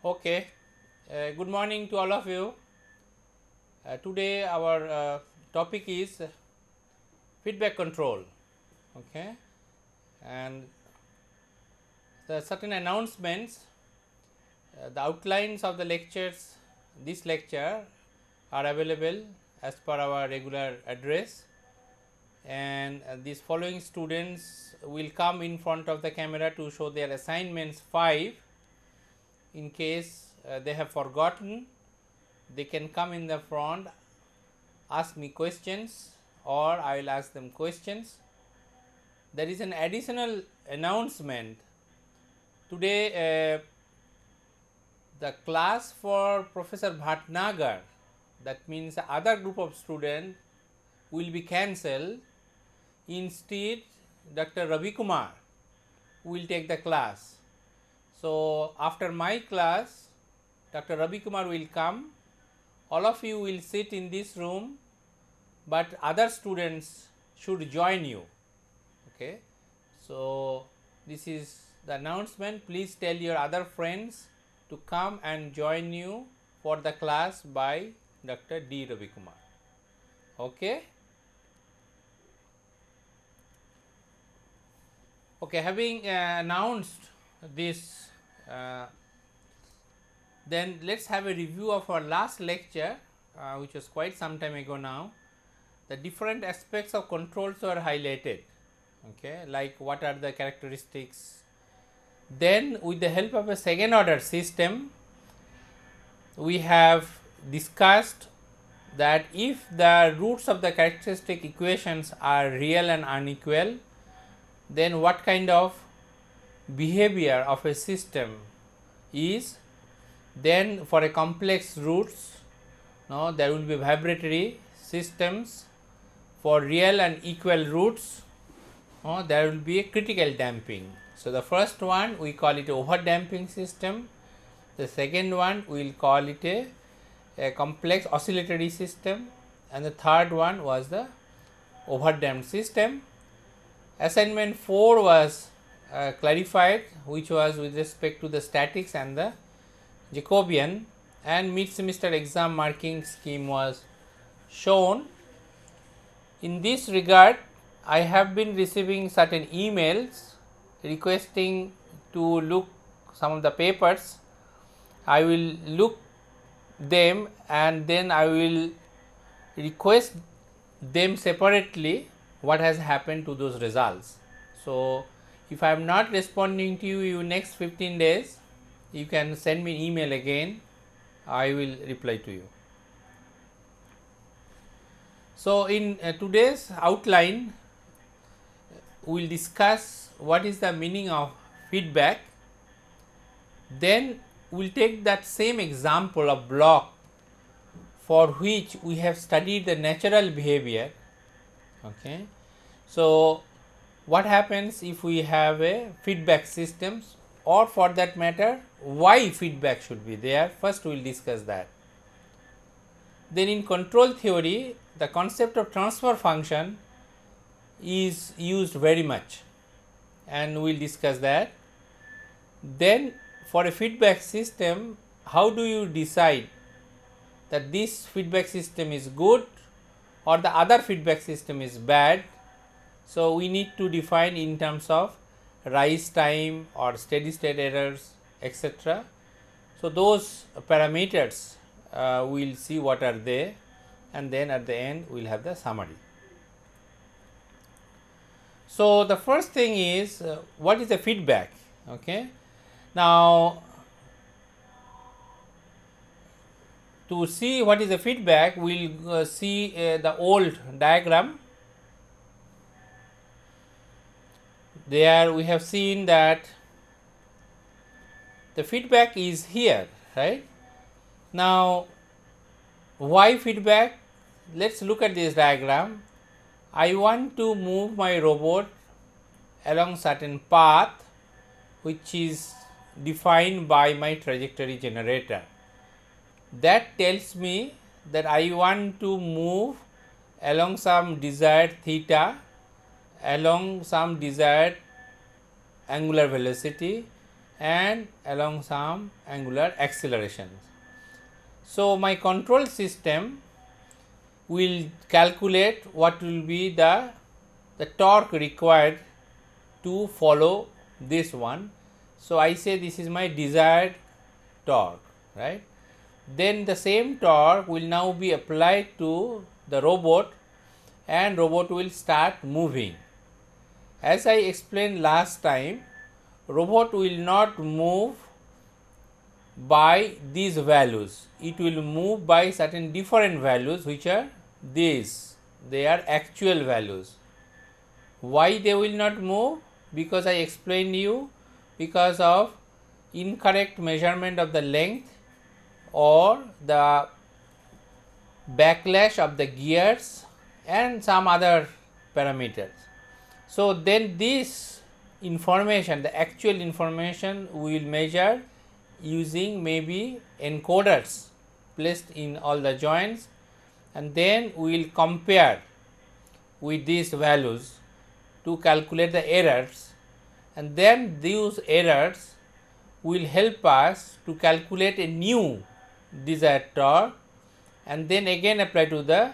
Okay, good morning to all of you. Today our topic is feedback control. Okay, and the certain announcements, the outlines of the lectures, this lecture are available as per our regular address, and these following students will come in front of the camera to show their assignments 5. In case they have forgotten, they can come in the front, ask me questions, or I will ask them questions. There is an additional announcement. Today the class for Professor Bhatnagar, that means other group of students, will be cancelled. Instead, Dr. Ravi Kumar will take the class. So, after my class, Dr. Ravi Kumar will come. All of you will sit in this room, but other students should join you. Okay. So, this is the announcement. Please tell your other friends to come and join you for the class by Dr. D. Ravi Kumar. Okay. Okay, having announced this, then let's have a review of our last lecture, which was quite some time ago now. The different aspects of controls were highlighted, okay, like what are the characteristics. Then with the help of a second order system, we have discussed that if the roots of the characteristic equations are real and unequal, then what kind of behavior of a system is. Then for a complex roots, there will be vibratory systems. For real and equal roots, there will be a critical damping. So, the first one we call it over damping system, the second one we will call it a complex oscillatory system, and the third one was the over damped system. Assignment 4 was clarified, which was with respect to the statics and the Jacobian, and mid semester exam marking scheme was shown. In this regard, I have been receiving certain emails requesting to look some of the papers. I will look them and then I will request them separately what has happened to those results. So, if I am not responding to you next 15 days, you can send me an email again, I will reply to you. So, in today's outline, we will discuss what is the meaning of feedback. Then we will take that same example of block for which we have studied the natural behavior. Okay. So, what happens if we have a feedback systems, or for that matter why feedback should be there? First we will discuss that. Then in control theory, the concept of transfer function is used very much, and we will discuss that. Then for a feedback system, how do you decide that this feedback system is good or the other feedback system is bad? So, we need to define in terms of rise time or steady state errors, etc. So, those parameters we will see what are they, and then at the end we will have the summary. So, the first thing is what is the feedback? Okay. Now, to see what is the feedback, we will see the old diagram. There we have seen that the feedback is here, right. Now, why feedback? Let us look at this diagram. I want to move my robot along certain path which is defined by my trajectory generator. That tells me that I want to move along some desired theta, along some desired angular velocity, and along some angular accelerations. So, my control system will calculate what will be the torque required to follow this one. So, I say this is my desired torque, right. Then the same torque will now be applied to the robot and robot will start moving. As I explained last time, robot will not move by these values, it will move by certain different values which are these, they are actual values. Why they will not move? Because I explained you, because of incorrect measurement of the length or the backlash of the gears and some other parameters. So, then this information, the actual information we will measure using maybe encoders placed in all the joints, and then we will compare with these values to calculate the errors, and then these errors will help us to calculate a new desired torque and then again apply to the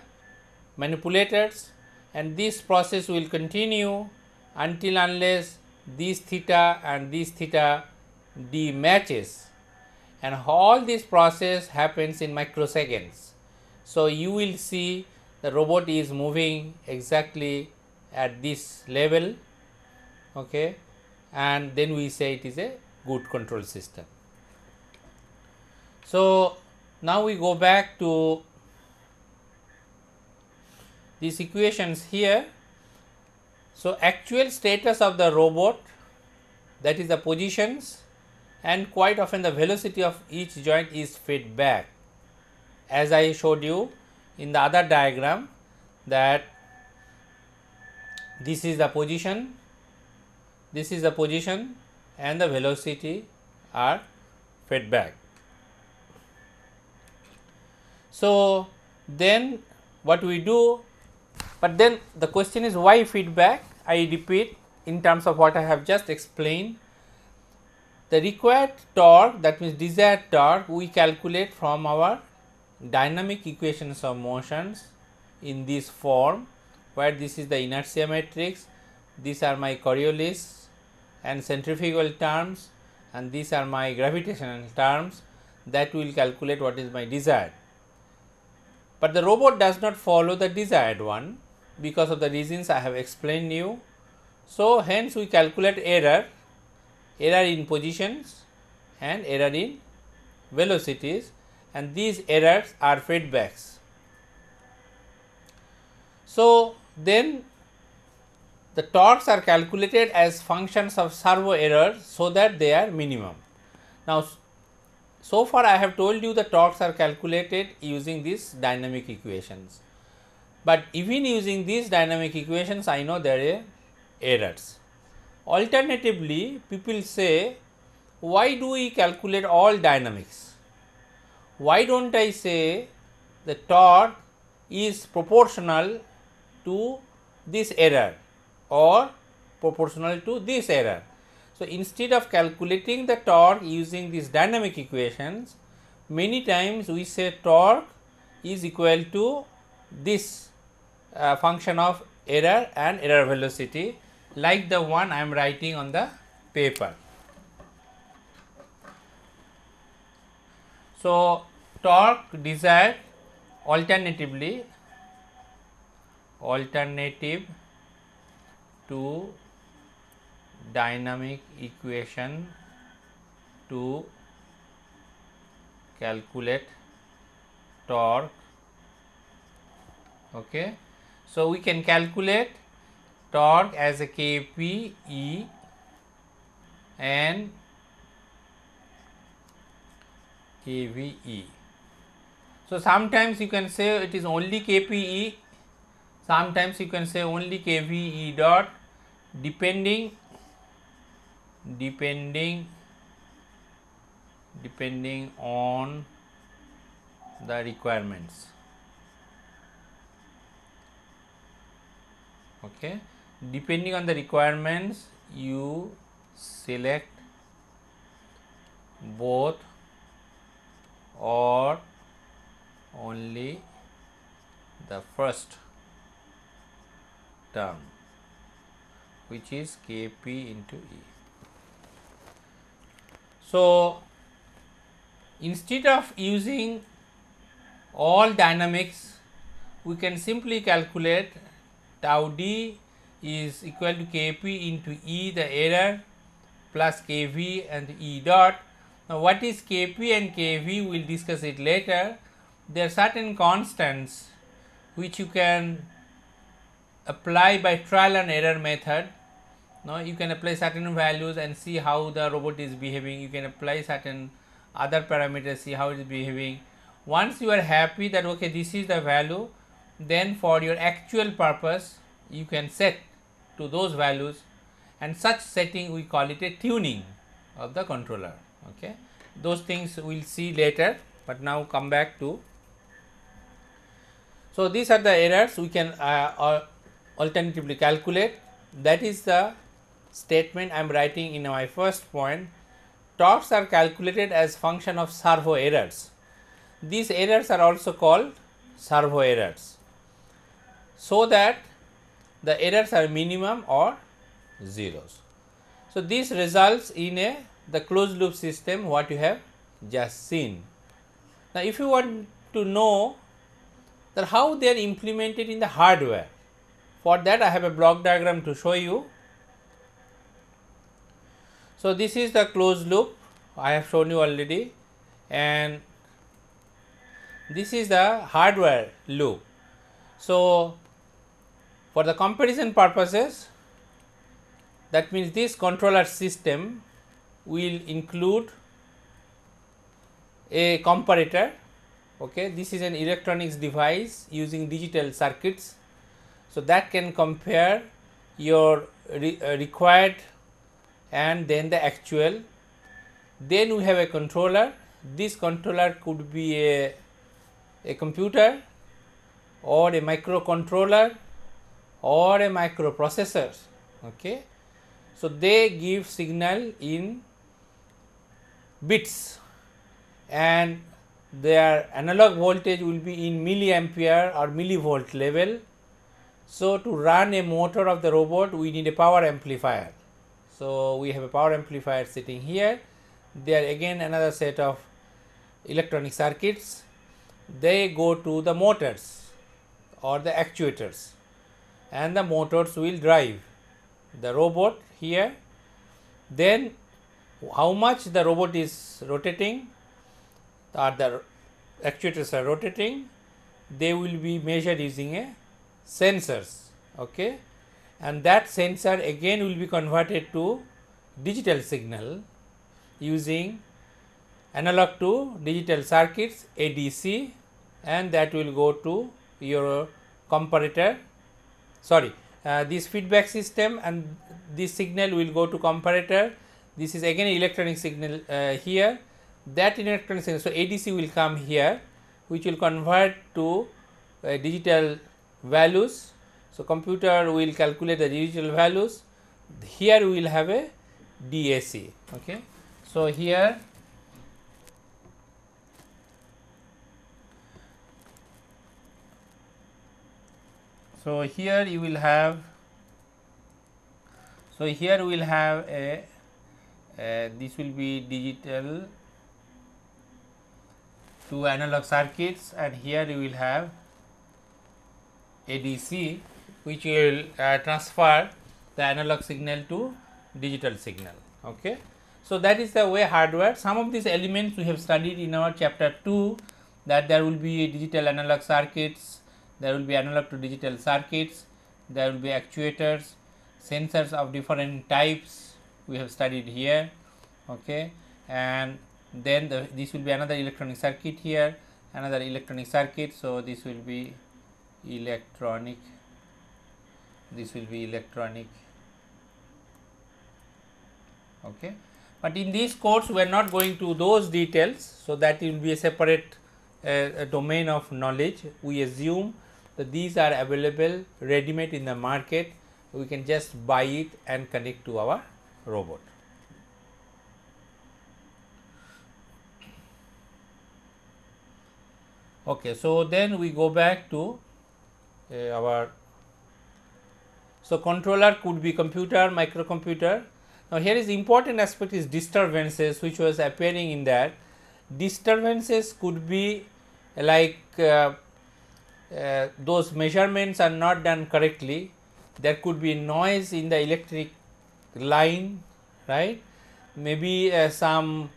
manipulators, and this process will continue until unless this theta and this theta d matches, and all this process happens in microseconds. So, you will see the robot is moving exactly at this level, okay, and then we say it is a good control system. So, now we go back to these equations here. So, actual status of the robot, that is the positions, and quite often the velocity of each joint is fed back, as I showed you in the other diagram, that this is the position, this is the position and the velocity are fed back. So, then what we do, but then the question is why feedback? I repeat in terms of what I have just explained. The required torque, that means desired torque, we calculate from our dynamic equations of motions in this form, where this is the inertia matrix, these are my Coriolis and centrifugal terms, and these are my gravitational terms, that will calculate what is my desired. But the robot does not follow the desired one because of the reasons I have explained you. So, hence we calculate error in positions and error in velocities, and these errors are feedbacks. So, then the torques are calculated as functions of servo errors so that they are minimum. Now, so far I have told you the torques are calculated using these dynamic equations, but even using these dynamic equations I know there are errors. Alternatively, people say, why do we calculate all dynamics? Why do not I say the torque is proportional to this error or proportional to this error? So, instead of calculating the torque using these dynamic equations, many times we say torque is equal to this function of error and error velocity, like the one I am writing on the paper. So, torque desired alternative to dynamic equation to calculate torque. Okay. So, we can calculate torque as a kPe and kVe. So, sometimes you can say it is only kPe, sometimes you can say only kVe dot, depending on the requirements. Okay. Depending on the requirements, you select both or only the first term, which is Kp into E. So, instead of using all dynamics, we can simply calculate tau d is equal to Kp into E, the error, plus Kv and E dot. Now, what is Kp and Kv? We will discuss it later. There are certain constants which you can apply by trial and error method. Now, you can apply certain values and see how the robot is behaving. You can apply certain other parameters, see how it is behaving. Once you are happy that okay, this is the value, then for your actual purpose you can set to those values, and such setting we call it a tuning of the controller. Okay, those things we will see later, but now come back to. So, these are the errors we can alternatively calculate. That is the statement I am writing in my first point. Torques are calculated as function of servo errors. These errors are also called servo errors, so that the errors are minimum or zeros. So, this results in the closed loop system what you have just seen. Now, if you want to know that how they are implemented in the hardware, for that I have a block diagram to show you. So, this is the closed loop I have shown you already, and this is the hardware loop. So, for the comparison purposes, that means this controller system will include a comparator. Okay, this is an electronics device using digital circuits. So, that can compare your required and then the actual. Then we have a controller. This controller could be a computer or a microcontroller or a microprocessor. Okay. So, they give signal in bits and their analog voltage will be in milliampere or millivolt level. So, to run a motor of the robot we need a power amplifier. So, we have a power amplifier sitting here. There again another set of electronic circuits, they go to the motors or the actuators, and the motors will drive the robot here. Then how much the robot is rotating or the actuators are rotating, they will be measured using a sensors. Okay, and that sensor again will be converted to digital signal using analog to digital circuits, ADC, and that will go to your comparator, this feedback system, and this signal will go to comparator. This is again electronic signal here, that electronic signal. So, ADC will come here, which will convert to digital values. So, computer will calculate the digital values. Here we will have a DAC. Okay. So, here you will have, a this will be digital to analog circuits, and here you will have ADC, which will transfer the analog signal to digital signal. Okay. So, that is the way hardware. Some of these elements we have studied in our chapter 2, that there will be digital analog circuits, there will be analog to digital circuits, there will be actuators, sensors of different types we have studied here. Okay. And then this will be another electronic circuit here, another electronic circuit. So, this will be electronic, this will be electronic. Okay. But in this course we are not going to those details, so that will be a separate domain of knowledge. We assume that these are available ready made in the market, we can just buy it and connect to our robot. Okay, so then we go back to our, so controller could be computer, microcomputer. Now here is the important aspect is disturbances, which was appearing in that. Disturbances could be like those measurements are not done correctly. There could be noise in the electric line, right? Maybe some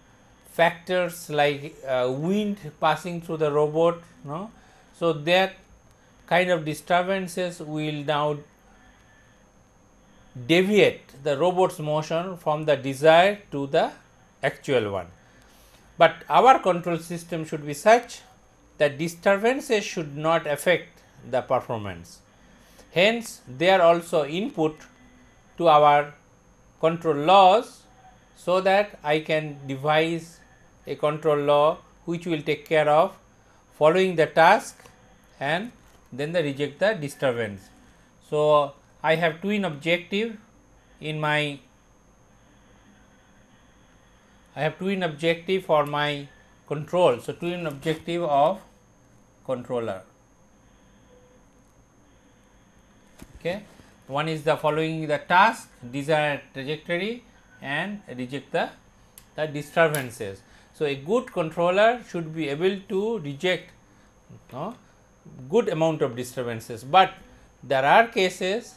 factors like wind passing through the robot, no? So that kind of disturbances will now deviate the robot's motion from the desired to the actual one. But our control system should be such that disturbances should not affect the performance. Hence, they are also input to our control laws, so that I can devise a control law which will take care of following the task and then the reject the disturbance. So, I have twin objective in my, I have twin objective for my control. So, twin objective of controller. Okay. One is the following the task, desired trajectory, and reject the disturbances. So, a good controller should be able to reject good amount of disturbances, but there are cases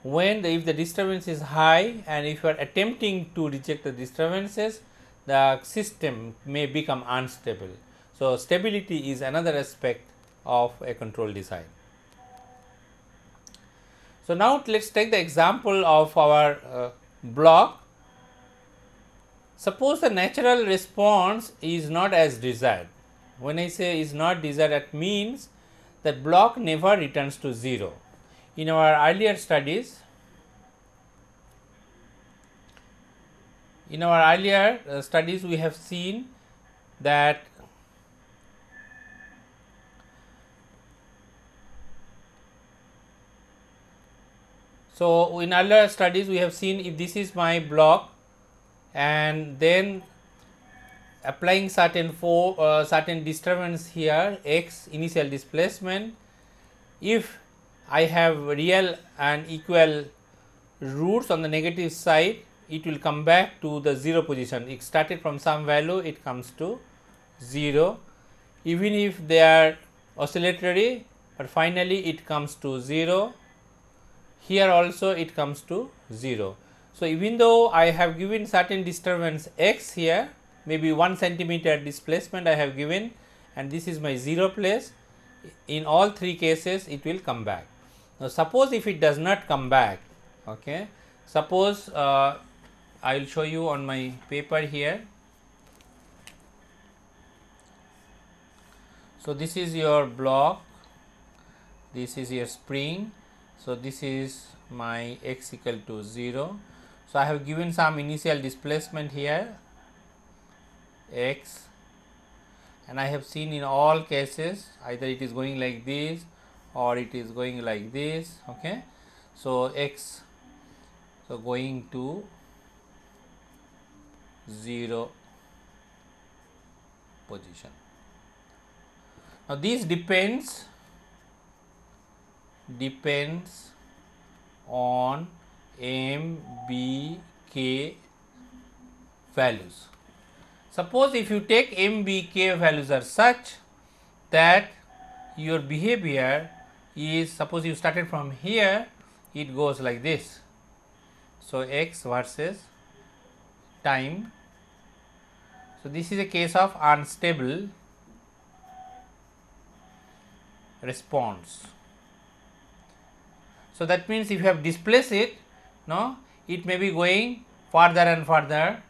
when if the disturbance is high and if you are attempting to reject the disturbances, the system may become unstable. So, stability is another aspect of a control design. So, now let us take the example of our block. Suppose the natural response is not as desired. When I say is not desired, that means that block never returns to 0. In our earlier studies, we have seen that in earlier studies we have seen if this is my block and then applying certain disturbance here, x initial displacement, if I have real and equal roots on the negative side, it will come back to the 0 position. It started from some value, it comes to 0, even if they are oscillatory, but finally it comes to 0. Here also it comes to 0. So, even though I have given certain disturbance x here, maybe 1 centimeter displacement I have given, and this is my 0 place, in all 3 cases it will come back. Now, suppose if it does not come back, okay, suppose I will show you on my paper here. So, this is your block, this is your spring. So, this is my x equal to 0. So, I have given some initial displacement here x, and I have seen in all cases either it is going like this or it is going like this. Okay. So, x, so going to 0 position. Now, this depends on m, b, k values. Suppose if you take m, b, k values are such that your behavior is, suppose you started from here, it goes like this. So, x versus time. So, this is a case of unstable response. So, that means if you have displaced it, no, it may be going further and further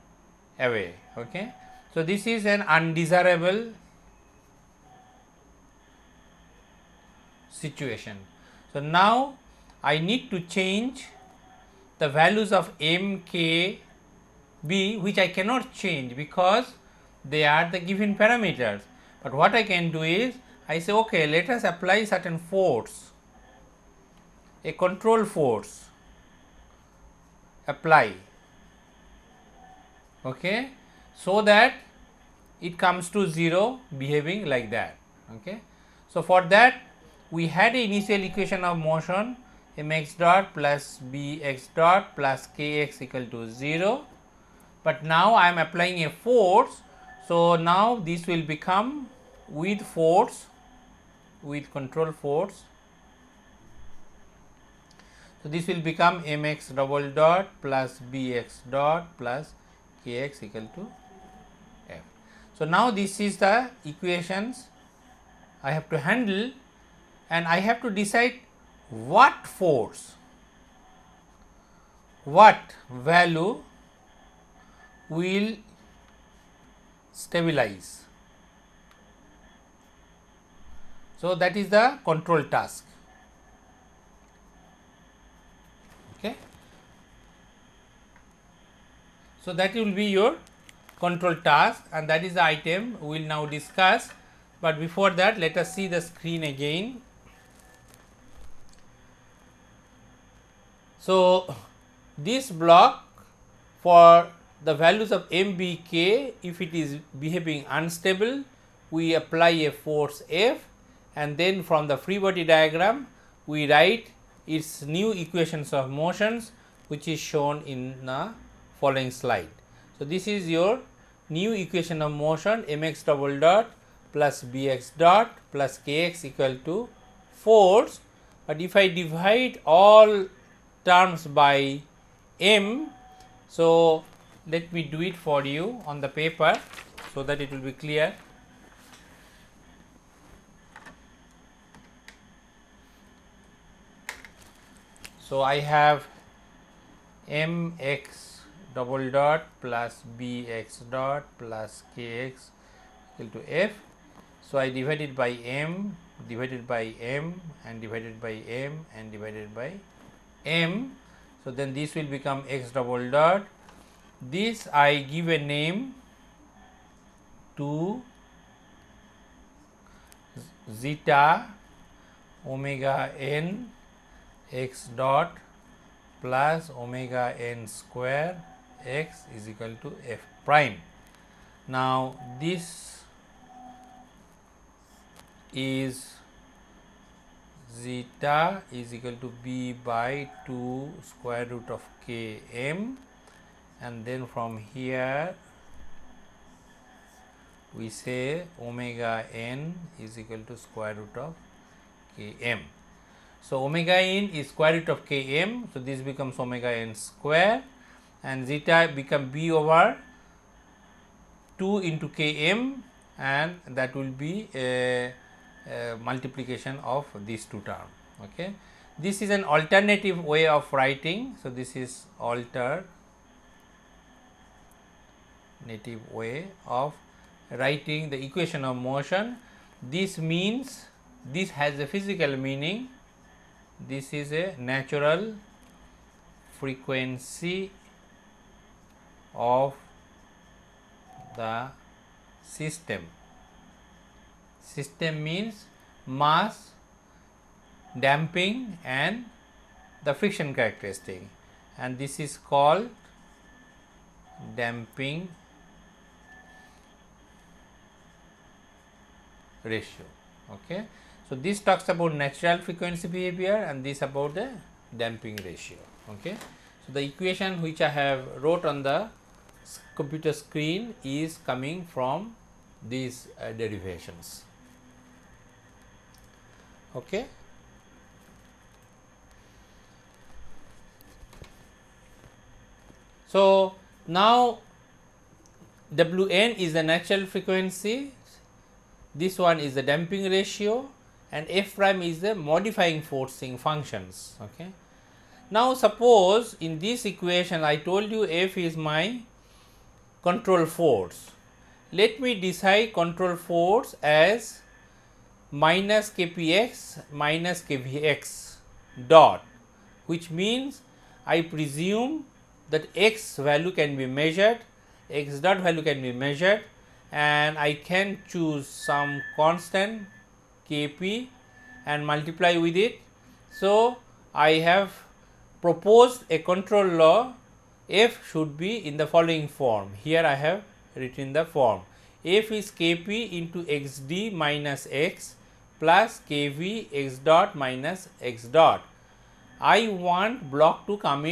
away. Okay. So, this is an undesirable situation. So, now I need to change the values of m, k, b, which I cannot change because they are the given parameters. But what I can do is I say, okay, let us apply certain force, a control force apply, okay, so that it comes to 0 behaving like that. Okay. So, for that we had a initial equation of motion mx dot plus bx dot plus kx equal to 0, but now I am applying a force. So, now this will become with force, with control force. So, this will become mx double dot plus bx dot plus kx equal to f. So, now this is the equations I have to handle, and I have to decide what force, what value will stabilize. So, that is the control task. Okay. So, that will be your control task, and that is the item we will now discuss, but before that let us see the screen again. So, this block for the values of m, b, k, if it is behaving unstable, we apply a force F, and then from the free body diagram we write its new equations of motions, which is shown in the following slide. So, this is your new equation of motion mx double dot plus bx dot plus kx equal to force, but if I divide all terms by m, so let me do it for you on the paper so that it will be clear. So, I have mx double dot plus bx dot plus kx equal to f. So, I divide it by m, divided by m, and divided by m, and divided by m. So, then this will become x double dot. This I give a name to zeta omega n x dot plus omega n square x is equal to f prime. Now, this is zeta is equal to b by 2 square root of k m, and then from here we say omega n is equal to square root of k m. So, omega n is square root of k m. So, this becomes omega n square, and zeta become b over 2 into k m, and that will be a multiplication of these two terms. Okay. This is an alternative way of writing. So, this is alternative way of writing the equation of motion. This means, this has a physical meaning. This is a natural frequency of the system. System means mass, damping, and the friction characteristic, and this is called damping ratio. Okay. So, this talks about natural frequency behavior, and this about the damping ratio. Okay. So, the equation which I have wrote on the computer screen is coming from these derivations. Okay. So, now Wn is the natural frequency, this one is the damping ratio, and f prime is the modifying forcing functions. Okay. Now, suppose in this equation I told you f is my control force. Let me decide control force as minus kpx minus kvx dot, which means I presume that x value can be measured, x dot value can be measured, and I can choose some constant kp and multiply with it. So, I have proposed a control law, f should be in the following form. Here I have written the form, f is kp into xd minus x plus kv x dot minus x dot. I want block to come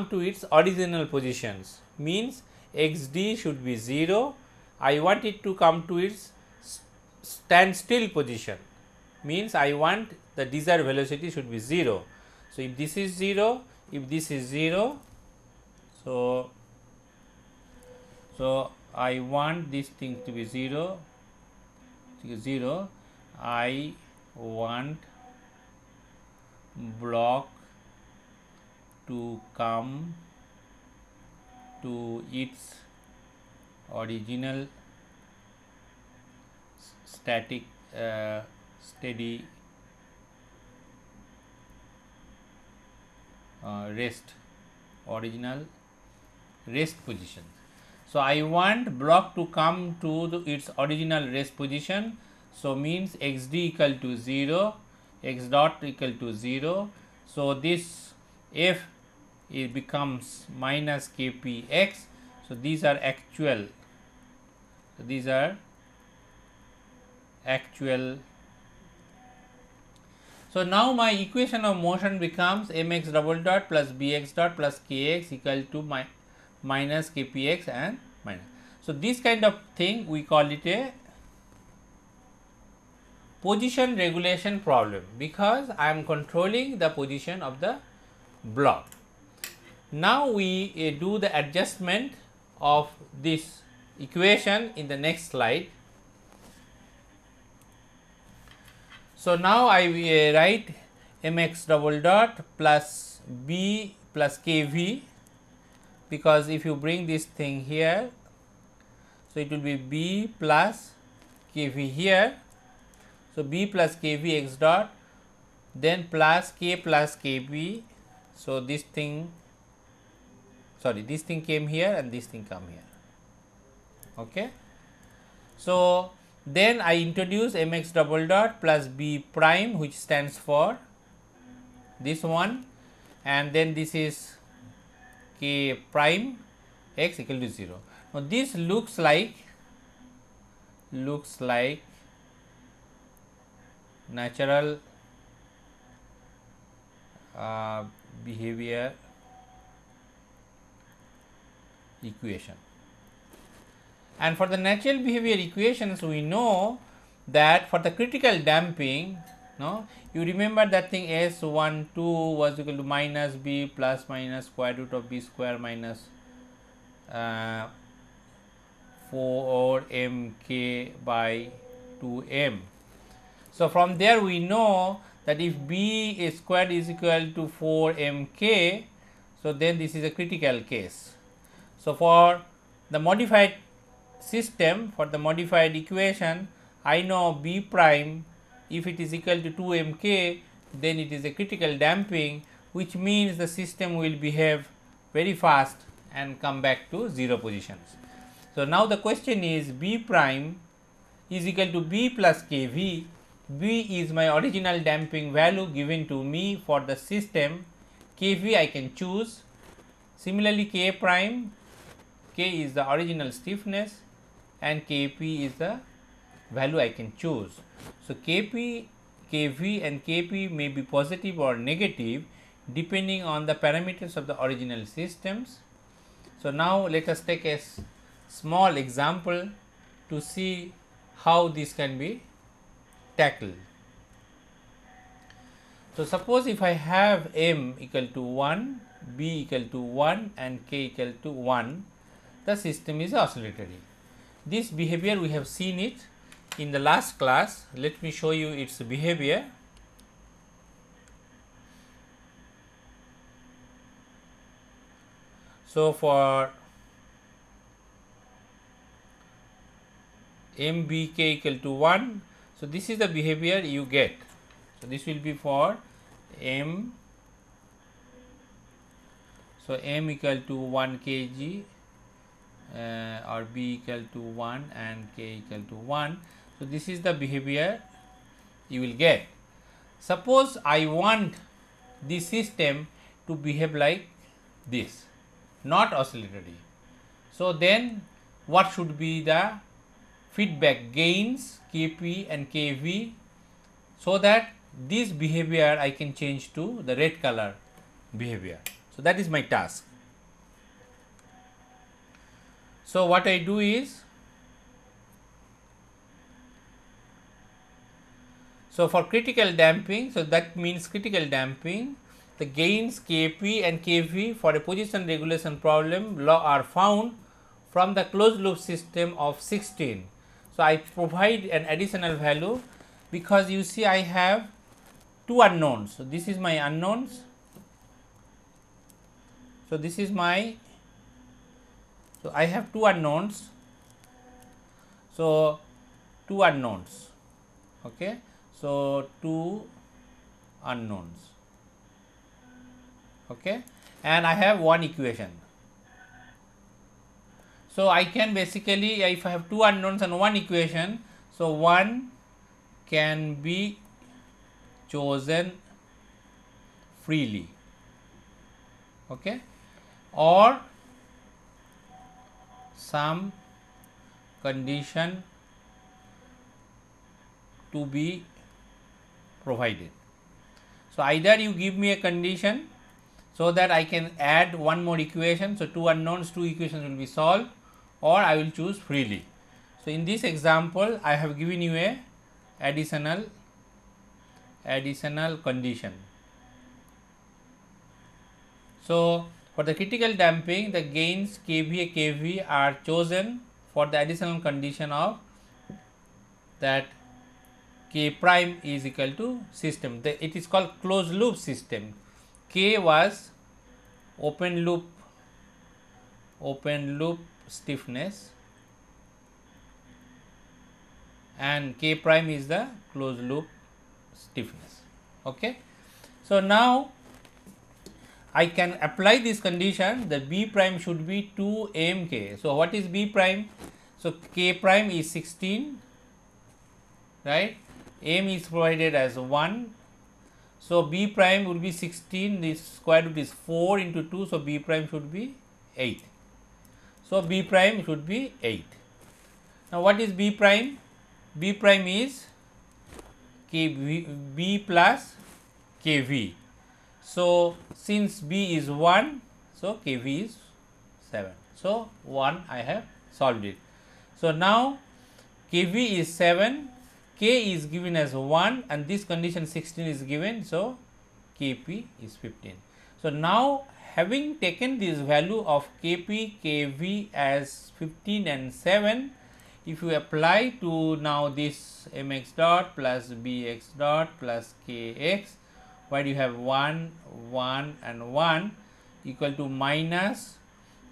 to its original positions, means xd should be 0. I want it to come to its standstill position, means I want the desired velocity should be 0. So, if this is 0, if this is 0, so I want this thing to be 0, I want block to come to its original steady original rest position. So, I want block to come to its original rest position. So, means xd equal to 0, x dot equal to 0. So, this f it becomes minus kpx. So, these are actual. So, these are actual. So, now my equation of motion becomes mx double dot plus bx dot plus kx equal to minus kpx and minus. So, this kind of thing we call it a position regulation problem, because I am controlling the position of the block. Now, we do the adjustment of this equation in the next slide. So, now I write mx double dot plus b plus kv, because if you bring this thing here, so it will be b plus kv here. So, b plus kv x dot, then plus k plus kb. So, this thing came here and this thing come here. Okay. So, then I introduce mx double dot plus b prime, which stands for this one, and then this is k prime x equal to 0. Now, this looks like natural behavior equation. And for the natural behavior equations, we know that for the critical damping, you remember that thing S12 was equal to minus b plus minus square root of b square minus 4mk by 2m. So, from there we know that if b is squared is equal to 4mk, so then this is a critical case. So, for the modified system, for the modified equation, I know b prime, if it is equal to 2mk, then it is a critical damping, which means the system will behave very fast and come back to 0 positions. So, now the question is b prime is equal to b plus kv. B is my original damping value given to me for the system, kv I can choose. Similarly, k prime, k is the original stiffness and kp is the value I can choose. So, kp, kv and kp may be positive or negative depending on the parameters of the original systems. So, now let us take a small example to see how this can be tackled. So, suppose if I have m equal to 1, b equal to 1 and k equal to 1, the system is oscillatory. This behavior we have seen it in the last class. Let me show you its behavior. So, for mbk equal to 1, so this is the behavior you get. So, this will be for m. So, m equal to 1 kg or b equal to 1 and k equal to 1. So, this is the behavior you will get. Suppose I want the system to behave like this, not oscillatory. So, then what should be the feedback gains Kp and Kv, so that this behavior I can change to the red color behavior. So, that is my task. So, what I do is, so for critical damping, so that means critical damping, the gains Kp and Kv for a position regulation problem are found from the closed loop system of 16. So, I provide an additional value because you see I have two unknowns. So, this is my unknowns. So, this is my, so I have two unknowns. So, two unknowns. Okay. So, two unknowns. Okay. And I have one equation. So, I can basically, if I have two unknowns and one equation, so one can be chosen freely, okay, or some condition to be provided. So, either you give me a condition so that I can add one more equation. So, two unknowns, two equations will be solved, or I will choose freely. So, in this example I have given you a additional condition. So, for the critical damping, the gains Kv and Kv are chosen for the additional condition of that K prime is equal to system. It is called closed loop system. K was open loop stiffness, and K prime is the closed loop stiffness. Okay. So, now I can apply this condition, the B prime should be 2 mk. So, what is B prime? So, K prime is 16, right, m is provided as 1. So, B prime will be 16, this square root is 4 into 2. So, B prime should be 8. So, B prime should be 8. Now, what is B prime? B prime is B plus Kv. So, since B is 1, so Kv is 7. So, 1 I have solved it. So, now Kv is 7, K is given as 1 and this condition 16 is given. So, Kp is 15. So, now having taken this value of Kp, Kv as 15 and 7, if you apply to now this mx dot plus bx dot plus kx, where you have 1, 1 and 1 equal to minus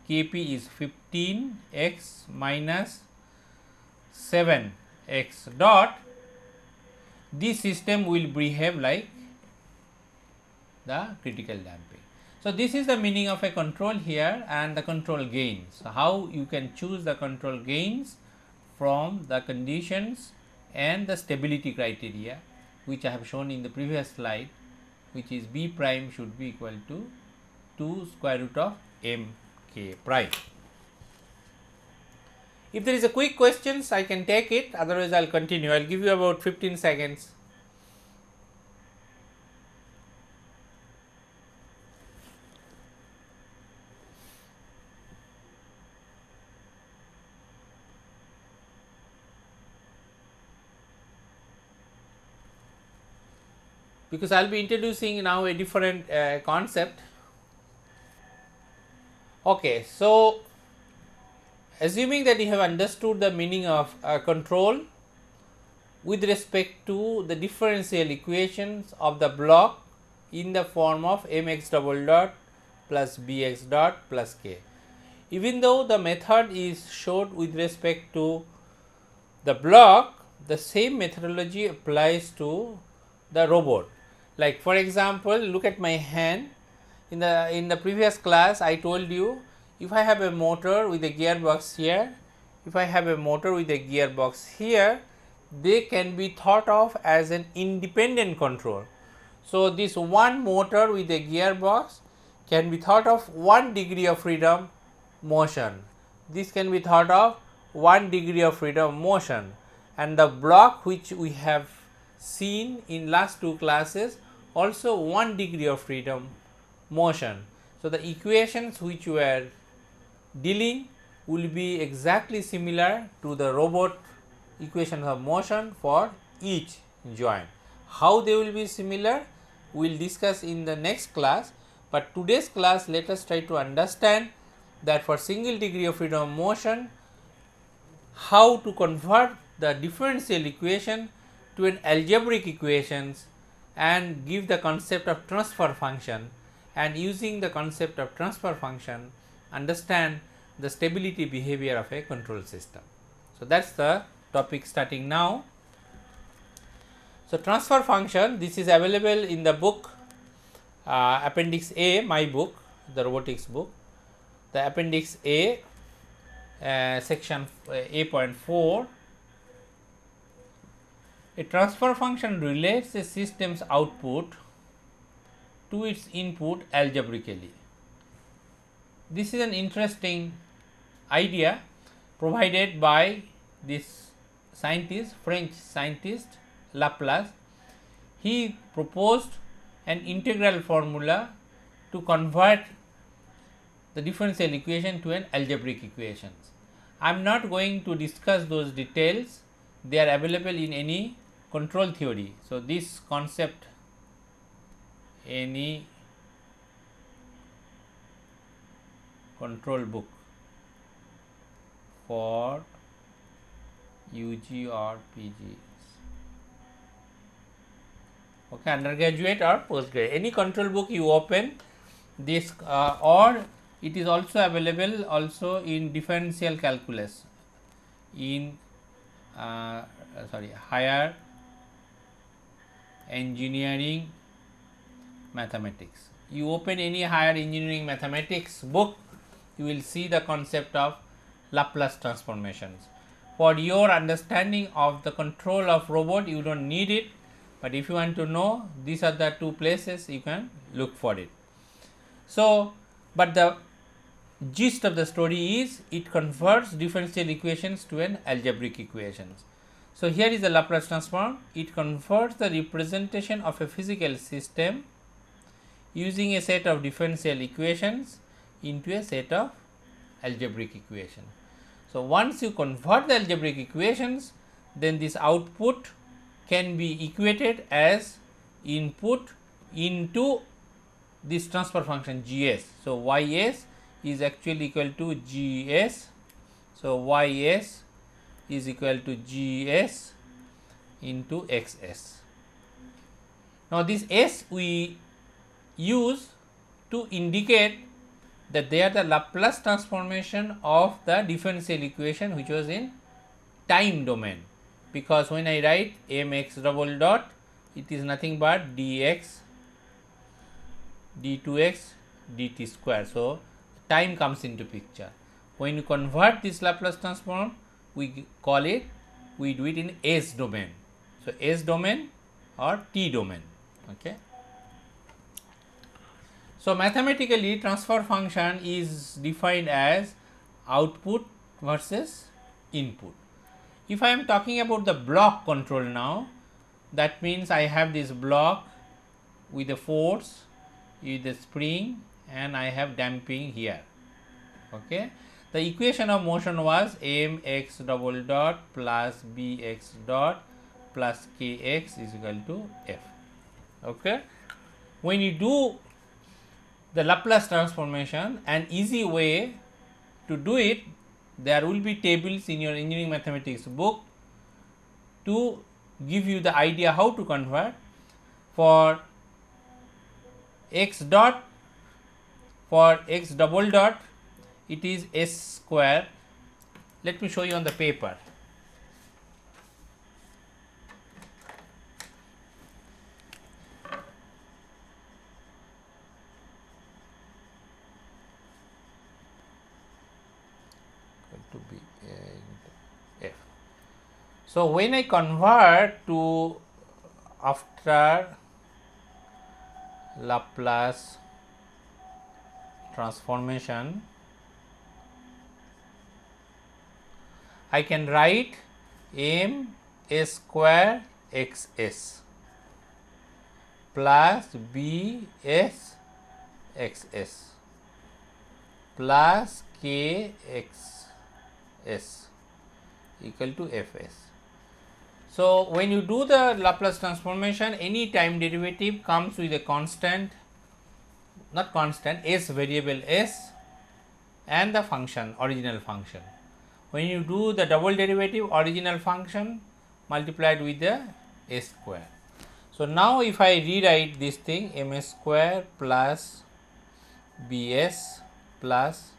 Kp is 15x minus 7x dot, this system will behave like the critical damping. So, this is the meaning of a control here and the control gains. So, how you can choose the control gains from the conditions and the stability criteria, which I have shown in the previous slide, which is B prime should be equal to 2 square root of m k prime. If there is a quick questions, I can take it, otherwise I will continue. I will give you about 15 seconds. Because I will be introducing now a different concept. Okay, so assuming that you have understood the meaning of control with respect to the differential equations of the block in the form of mx double dot plus bx dot plus k. Even though the method is showed with respect to the block, the same methodology applies to the robot. Like for example, look at my hand. In the previous class I told you, if I have a motor with a gearbox here, if I have a motor with a gearbox here, they can be thought of as an independent control. So, this one motor with a gearbox can be thought of 1 degree of freedom motion. This can be thought of 1 degree of freedom of motion, and the block which we have seen in last two classes also 1 degree of freedom motion. So, the equations which we are dealing will be exactly similar to the robot equations of motion for each joint. How they will be similar we will discuss in the next class, but today's class let us try to understand that for single degree of freedom of motion, how to convert the differential equation to an algebraic equations and give the concept of transfer function, and using the concept of transfer function understand the stability behavior of a control system. So, that is the topic starting now. So, transfer function, this is available in the book appendix A, my book, the robotics book. The appendix A, section A.4, a transfer function relates a system's output to its input algebraically. This is an interesting idea provided by this scientist, French scientist Laplace. He proposed an integral formula to convert the differential equation to an algebraic equations. I am not going to discuss those details, they are available in any control theory. So, this concept any control book for UG or PG, okay, undergraduate or postgraduate, any control book you open this or it is also available also in differential calculus in higher engineering mathematics. You open any higher engineering mathematics book, you will see the concept of Laplace transformations. For your understanding of the control of robot, you do not need it, but if you want to know, these are the two places you can look for it. So, but the gist of the story is it converts differential equations to an algebraic equations. So, here is the Laplace transform, it converts the representation of a physical system using a set of differential equations into a set of algebraic equations. So, once you convert the algebraic equations, then this output can be equated as input into this transfer function Gs. So, Ys is actually equal to Gs. So, Ys is equal to Gs into Xs. Now, this S we use to indicate that they are the Laplace transformation of the differential equation which was in time domain, because when I write mx double dot, it is nothing but dx d2x dt square. So, time comes into picture. When you convert this Laplace transform, we call it, we do it in S domain. So, S domain or T domain. Okay. So, mathematically transfer function is defined as output versus input. If I am talking about the block control now, that means I have this block with a force, with a spring, and I have damping here. Okay. The equation of motion was mx double dot plus bx dot plus kx is equal to f. Okay. When you do the Laplace transformation, an easy way to do it, there will be tables in your engineering mathematics book to give you the idea how to convert. For x dot, for x double dot, it is s square. Let me show you on the paper. To be f. So, when I convert to after Laplace transformation, I can write m s square x s plus b s x s plus k x s equal to f s. So, when you do the Laplace transformation, any time derivative comes with a constant, not constant, s variable s and the function, original function. When you do the double derivative, original function multiplied with the s square. So, now if I rewrite this thing, ms square plus bs plus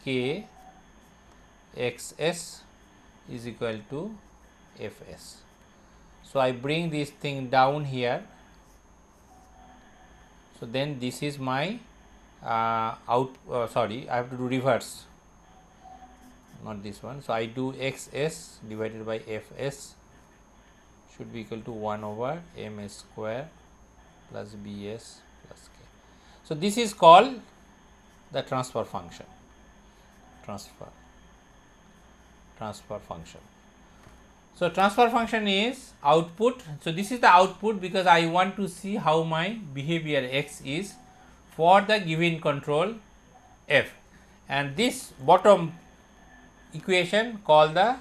k x s is equal to f s. So, I bring this thing down here. So, then this is my sorry, I have to do reverse, not this one. So, I do x s divided by f s should be equal to 1 over m s square plus b s plus k. So, this is called the transfer function, transfer function. So, transfer function is output. So, this is the output because I want to see how my behavior x is for the given control f, and this bottom equation called the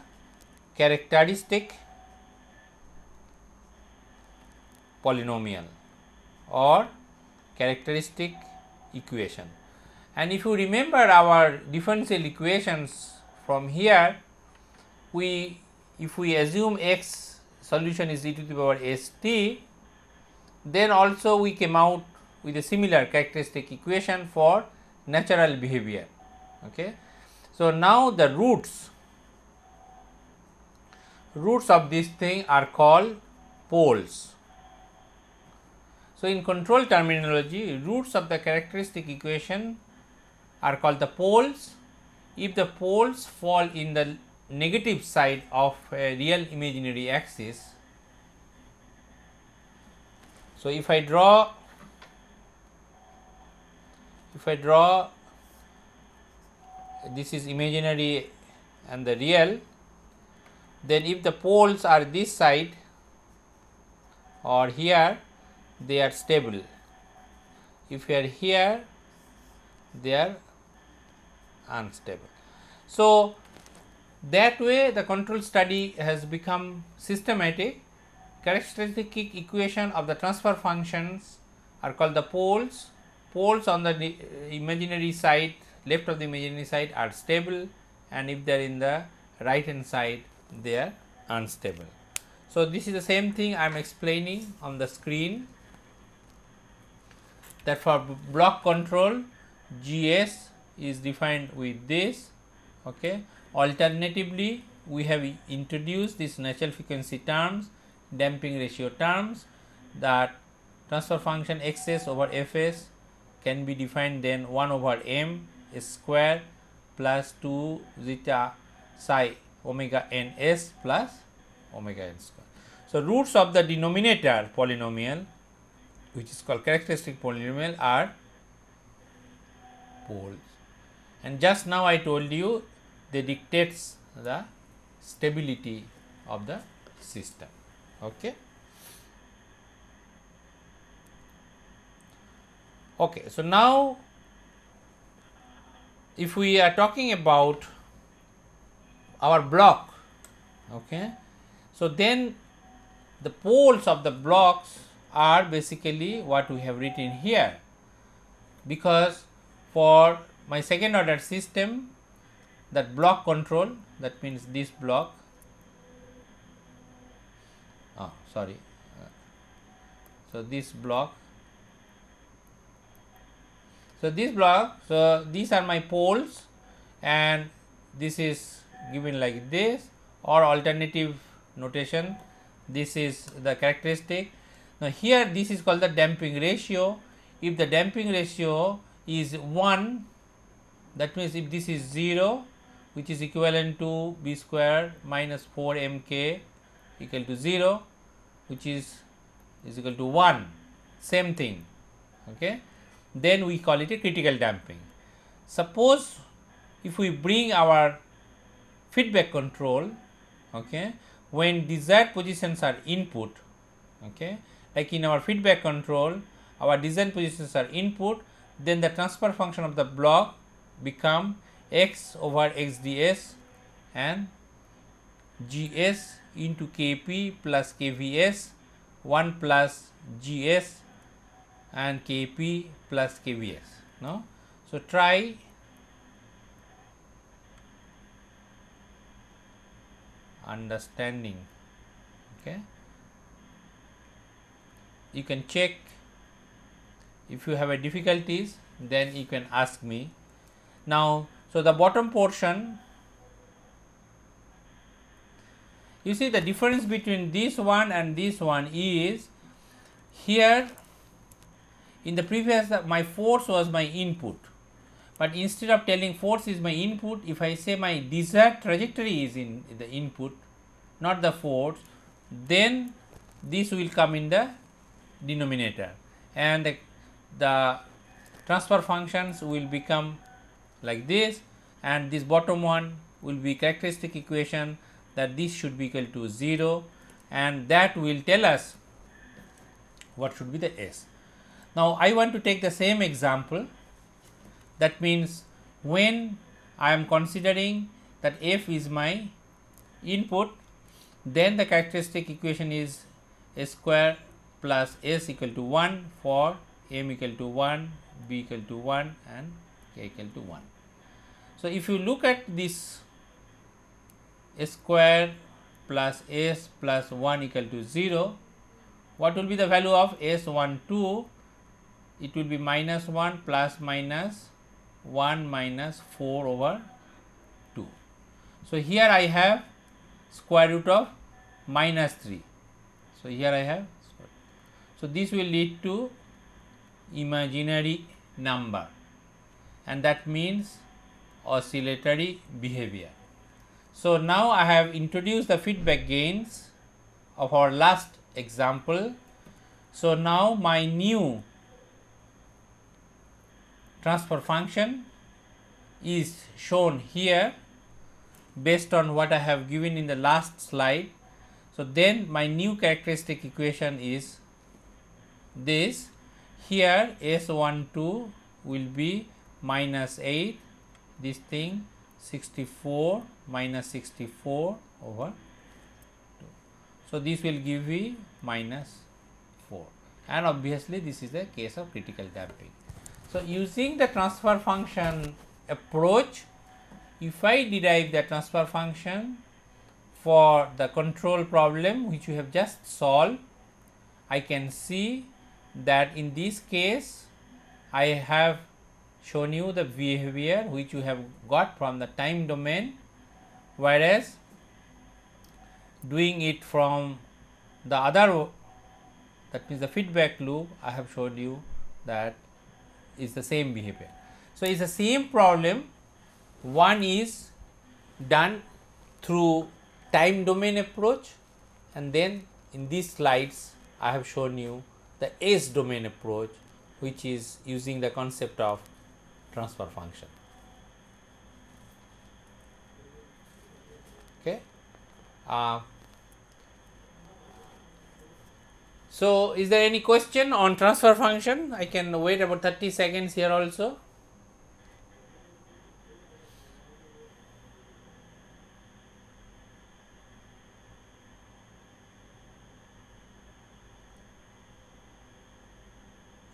characteristic polynomial or characteristic equation. And if you remember our differential equations from here, if we assume x solution is e to the power s t, then also we came out with a similar characteristic equation for natural behavior. Okay. So, now the roots of this thing are called poles. So, in control terminology, roots of the characteristic equation are called the poles if the poles fall in the negative side of a real imaginary axis. So, if I draw this is imaginary and the real, then if the poles are this side or here, they are stable. If you are here, they are unstable. So, that way the control study has become systematic. Characteristic equation of the transfer functions are called the poles. Poles on the imaginary side, left of the imaginary side are stable, and if they are in the right hand side, they are unstable. So, this is the same thing I am explaining on the screen, that for block control GS is defined with this. Okay. Alternatively, we have introduced this natural frequency terms, damping ratio terms, that transfer function x s over f s can be defined then 1 over m square plus 2 zeta psi omega n s plus omega n square. So, roots of the denominator polynomial, which is called characteristic polynomial, are poles, and just now I told you they dictates the stability of the system. Okay. Okay. So, now if we are talking about our block, okay, so then the poles of the blocks are basically what we have written here, because for my second order system, that block control, that means this block, so this block, so these are my poles, and this is given like this, or alternative notation, this is the characteristic. Now, here this is called the damping ratio. If the damping ratio is 1, that means if this is 0, which is equivalent to b square minus 4 m k equal to 0, which is equal to 1, same thing. Okay. Then we call it a critical damping. Suppose if we bring our feedback control, okay, when desired positions are input, okay, like in our feedback control our desired positions are input, then the transfer function of the block become x over x ds and gs into kp plus kvs 1 plus gs and kp plus kvs. No, so try understanding. Okay, you can check if you have a difficulties, then you can ask me. Now, so the bottom portion, you see the difference between this one and this one is, here in the previous my force was my input, but instead of telling force is my input, if I say my desired trajectory is in the input, not the force, then this will come in the denominator and the transfer functions will become like this, and this bottom one will be characteristic equation that this should be equal to 0, and that will tell us what should be the S. Now, I want to take the same example, that means when I am considering that f is my input, then the characteristic equation is s square plus s equal to 1 for m equal to 1, b equal to 1 and k equal to 1. So, if you look at this s square plus s plus 1 equal to 0, what will be the value of s12? It will be minus 1 plus minus 1 minus 4 over 2. So, here I have square root of minus 3. So, here I have, so this will lead to imaginary number, and that means oscillatory behavior. So, now I have introduced the feedback gains of our last example. So, now my new transfer function is shown here based on what I have given in the last slide. So, then my new characteristic equation is this. Here S12 will be minus 8, this thing 64 minus 64 over 2. So, this will give me minus 4, and obviously this is the case of critical damping. So, using the transfer function approach, if I derive the transfer function for the control problem which we have just solved, I can see that in this case I have shown you the behavior which you have got from the time domain, whereas doing it from the other, that means the feedback loop, I have showed you that is the same behavior. So, it is the same problem. One is done through time domain approach, and then in these slides I have shown you the S domain approach, which is using the concept of transfer function. Okay. So, is there any question on transfer function? I can wait about 30 seconds here also.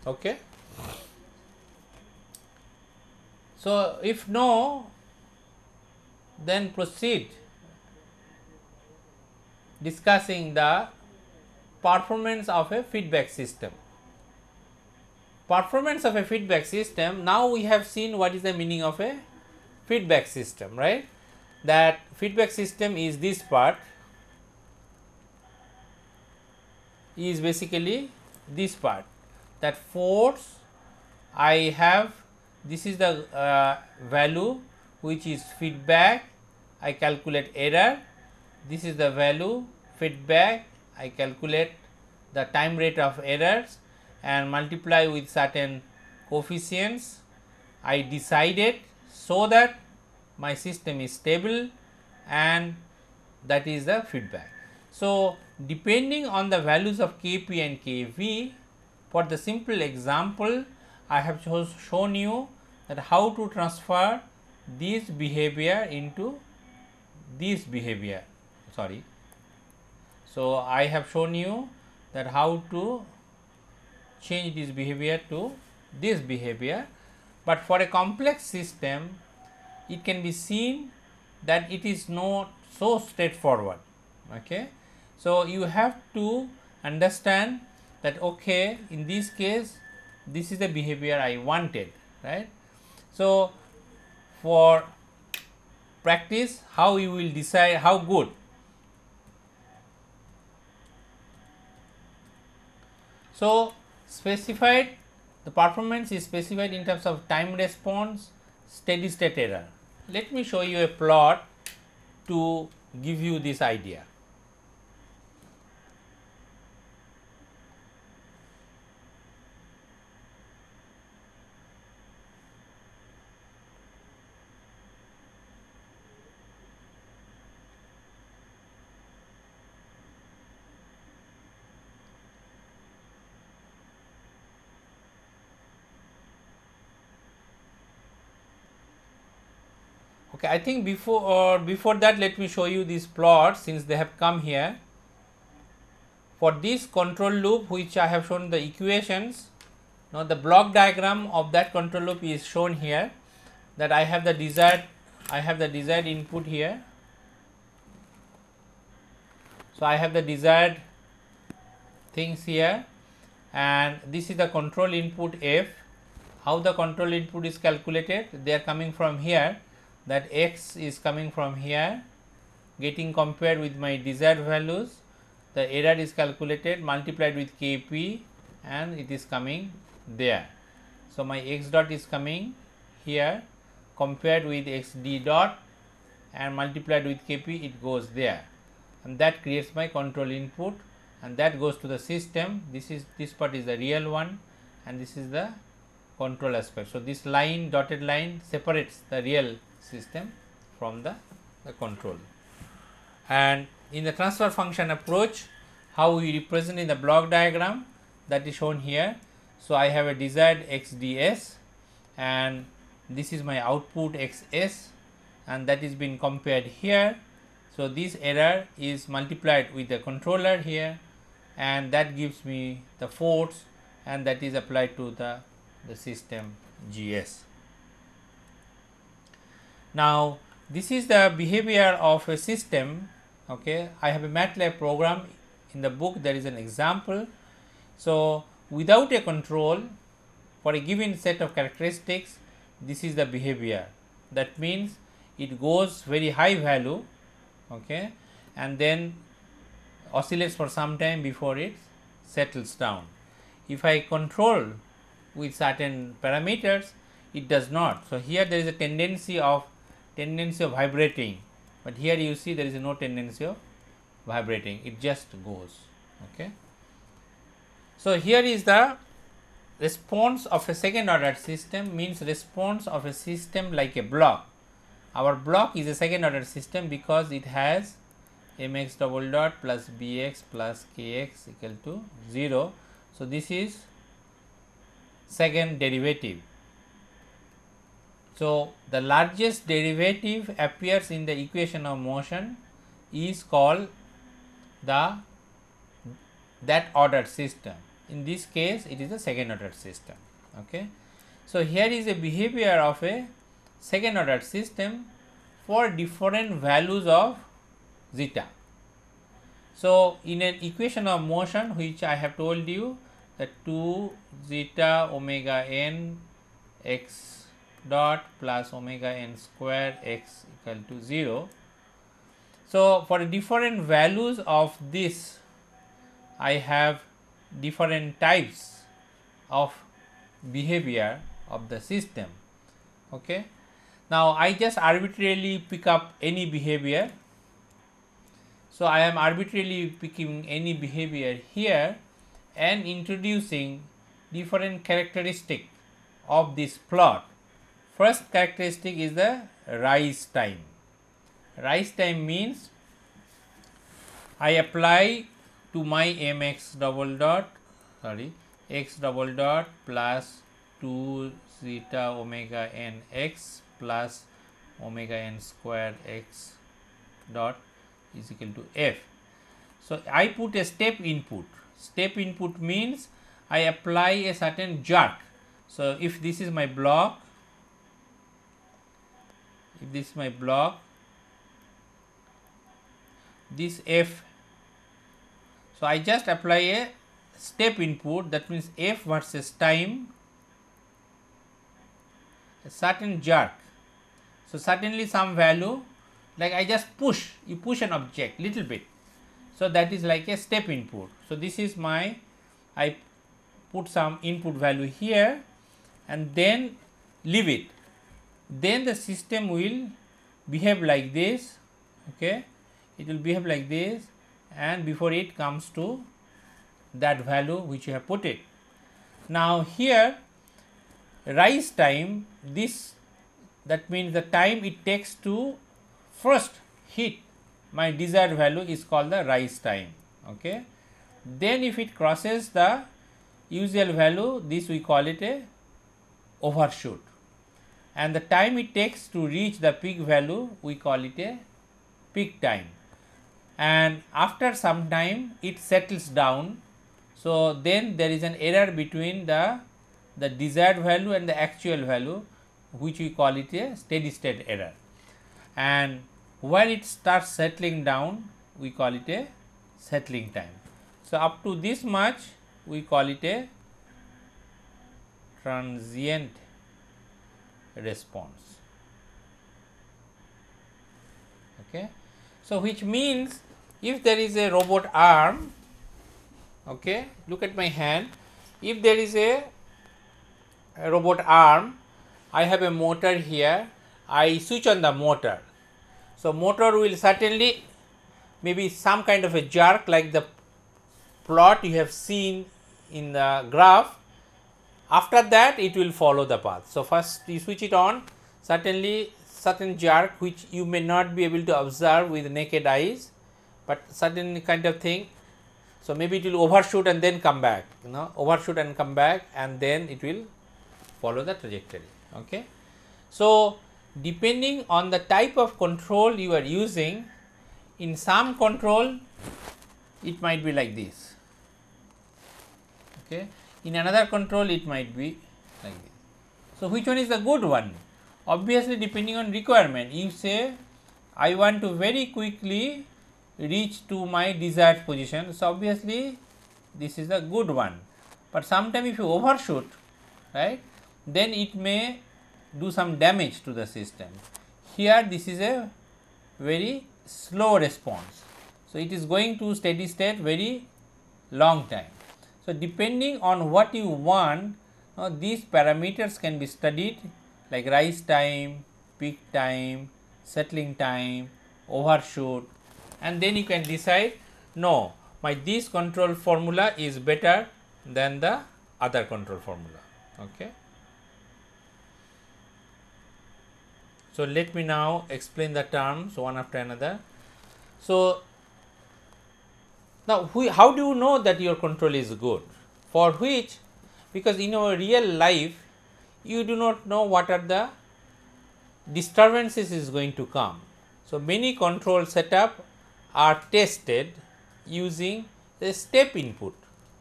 Okay. So, if no, then proceed discussing the performance of a feedback system. Performance of a feedback system, now we have seen what is the meaning of a feedback system, right? That feedback system is this part, is basically this part, that force I have, this is the value which is feedback, I calculate error, this is the value feedback, I calculate the time rate of errors and multiply with certain coefficients. I decided so that my system is stable and that is the feedback. So, depending on the values of Kp and Kv, for the simple example I have shown you that how to transfer this behavior into this behavior, sorry. So, I have shown you that how to change this behavior to this behavior, but for a complex system it can be seen that it is not so straightforward. Okay. So, you have to understand that okay, in this case this is the behavior I wanted, right. So, for practice, how you will decide how good. So, specified, the performance is specified in terms of time response, steady state error. Let me show you a plot to give you this idea. Okay, I think before that let me show you this plot since they have come here. For this control loop which I have shown the equations, now the block diagram of that control loop is shown here, that I have the desired input here. So, I have the desired things here and this is the control input f. How the control input is calculated? They are coming from here, that x is coming from here, getting compared with my desired values, the error is calculated, multiplied with Kp and it is coming there. So, my x dot is coming here, compared with x d dot and multiplied with Kp, it goes there, and that creates my control input and that goes to the system. This part is the real one and this is the control aspect. So, this line, dotted line, separates the real system from the control. And in the transfer function approach, how we represent in the block diagram, that is shown here. So, I have a desired x ds and this is my output x s and that is being compared here. So, this error is multiplied with the controller here and that gives me the force and that is applied to the system GS. Now, this is the behavior of a system. Okay, I have a MATLAB program. In the book there is an example. So, without a control for a given set of characteristics, this is the behavior. That means it goes very high value, okay, and then oscillates for some time before it settles down. If I control with certain parameters, it does not. So, here there is a tendency of vibrating, but here you see there is no tendency of vibrating, it just goes. Okay. So, here is the response of a second order system, means response of a system like a block. Our block is a second order system because it has mx double dot plus bx plus kx equal to 0. So, this is second derivative. So, the largest derivative appears in the equation of motion is called that ordered system. In this case, it is a second ordered system. Okay. So, here is a behavior of a second ordered system for different values of zeta. So, in an equation of motion which I have told you that 2 zeta omega n x dot plus omega n square x equal to 0. So, for different values of this, I have different types of behavior of the system. Okay. Now, I just arbitrarily pick up any behavior. So, I am arbitrarily picking any behavior here and introducing different characteristic of this plot. First characteristic is the rise time. rise time means I apply to my mx double dot x double dot plus 2 zeta omega n x plus omega n square x dot is equal to f. So, I put a step input. Step input means I apply a certain jerk. So, if this is my block, this f, so I just apply a step input, that means f versus time, a certain jerk. So, certainly some value, like I just push, you push an object little bit. So, that is like a step input. So, this is my, I put some input value here and then leave it. Then the system will behave like this, okay. It will behave like this, and before it comes to that value which you have put it. Now, here rise time, this, that means the time it takes to first hit my desired value is called the rise time, okay. Then if it crosses the usual value, this we call it a overshoot, and the time it takes to reach the peak value we call it a peak time, and after some time it settles down. So, then there is an error between the desired value and the actual value, which we call it a steady state error, and when it starts settling down we call it a settling time. So, up to this much we call it a transient response, okay. So, which means if there is a robot arm, okay, look at my hand, if there is a robot arm, I have a motor here, I switch on the motor. So, motor will certainly maybe some kind of a jerk like the plot you have seen in the graph. After that it will follow the path. So, first you switch it on, certainly certain jerk which you may not be able to observe with naked eyes, but certain kind of thing. So, maybe it will overshoot and then come back, overshoot and come back, and then it will follow the trajectory, okay. So, depending on the type of control you are using, in some control it might be like this, okay. In another control it might be like this. So, which one is the good one? Obviously, depending on requirement, you say I want to very quickly reach to my desired position. So, obviously, this is a good one, but sometimes if you overshoot, right, then it may do some damage to the system. Here this is a very slow response. So, it is going to steady state very long time. So, depending on what you want, these parameters can be studied like rise time, peak time, settling time, overshoot, and then you can decide, no, my this control formula is better than the other control formula, okay. So, let me now explain the terms one after another. So, now how do you know that your control is good? For which, because in our real life you do not know what are the disturbances is going to come. So, many control setup are tested using a step input,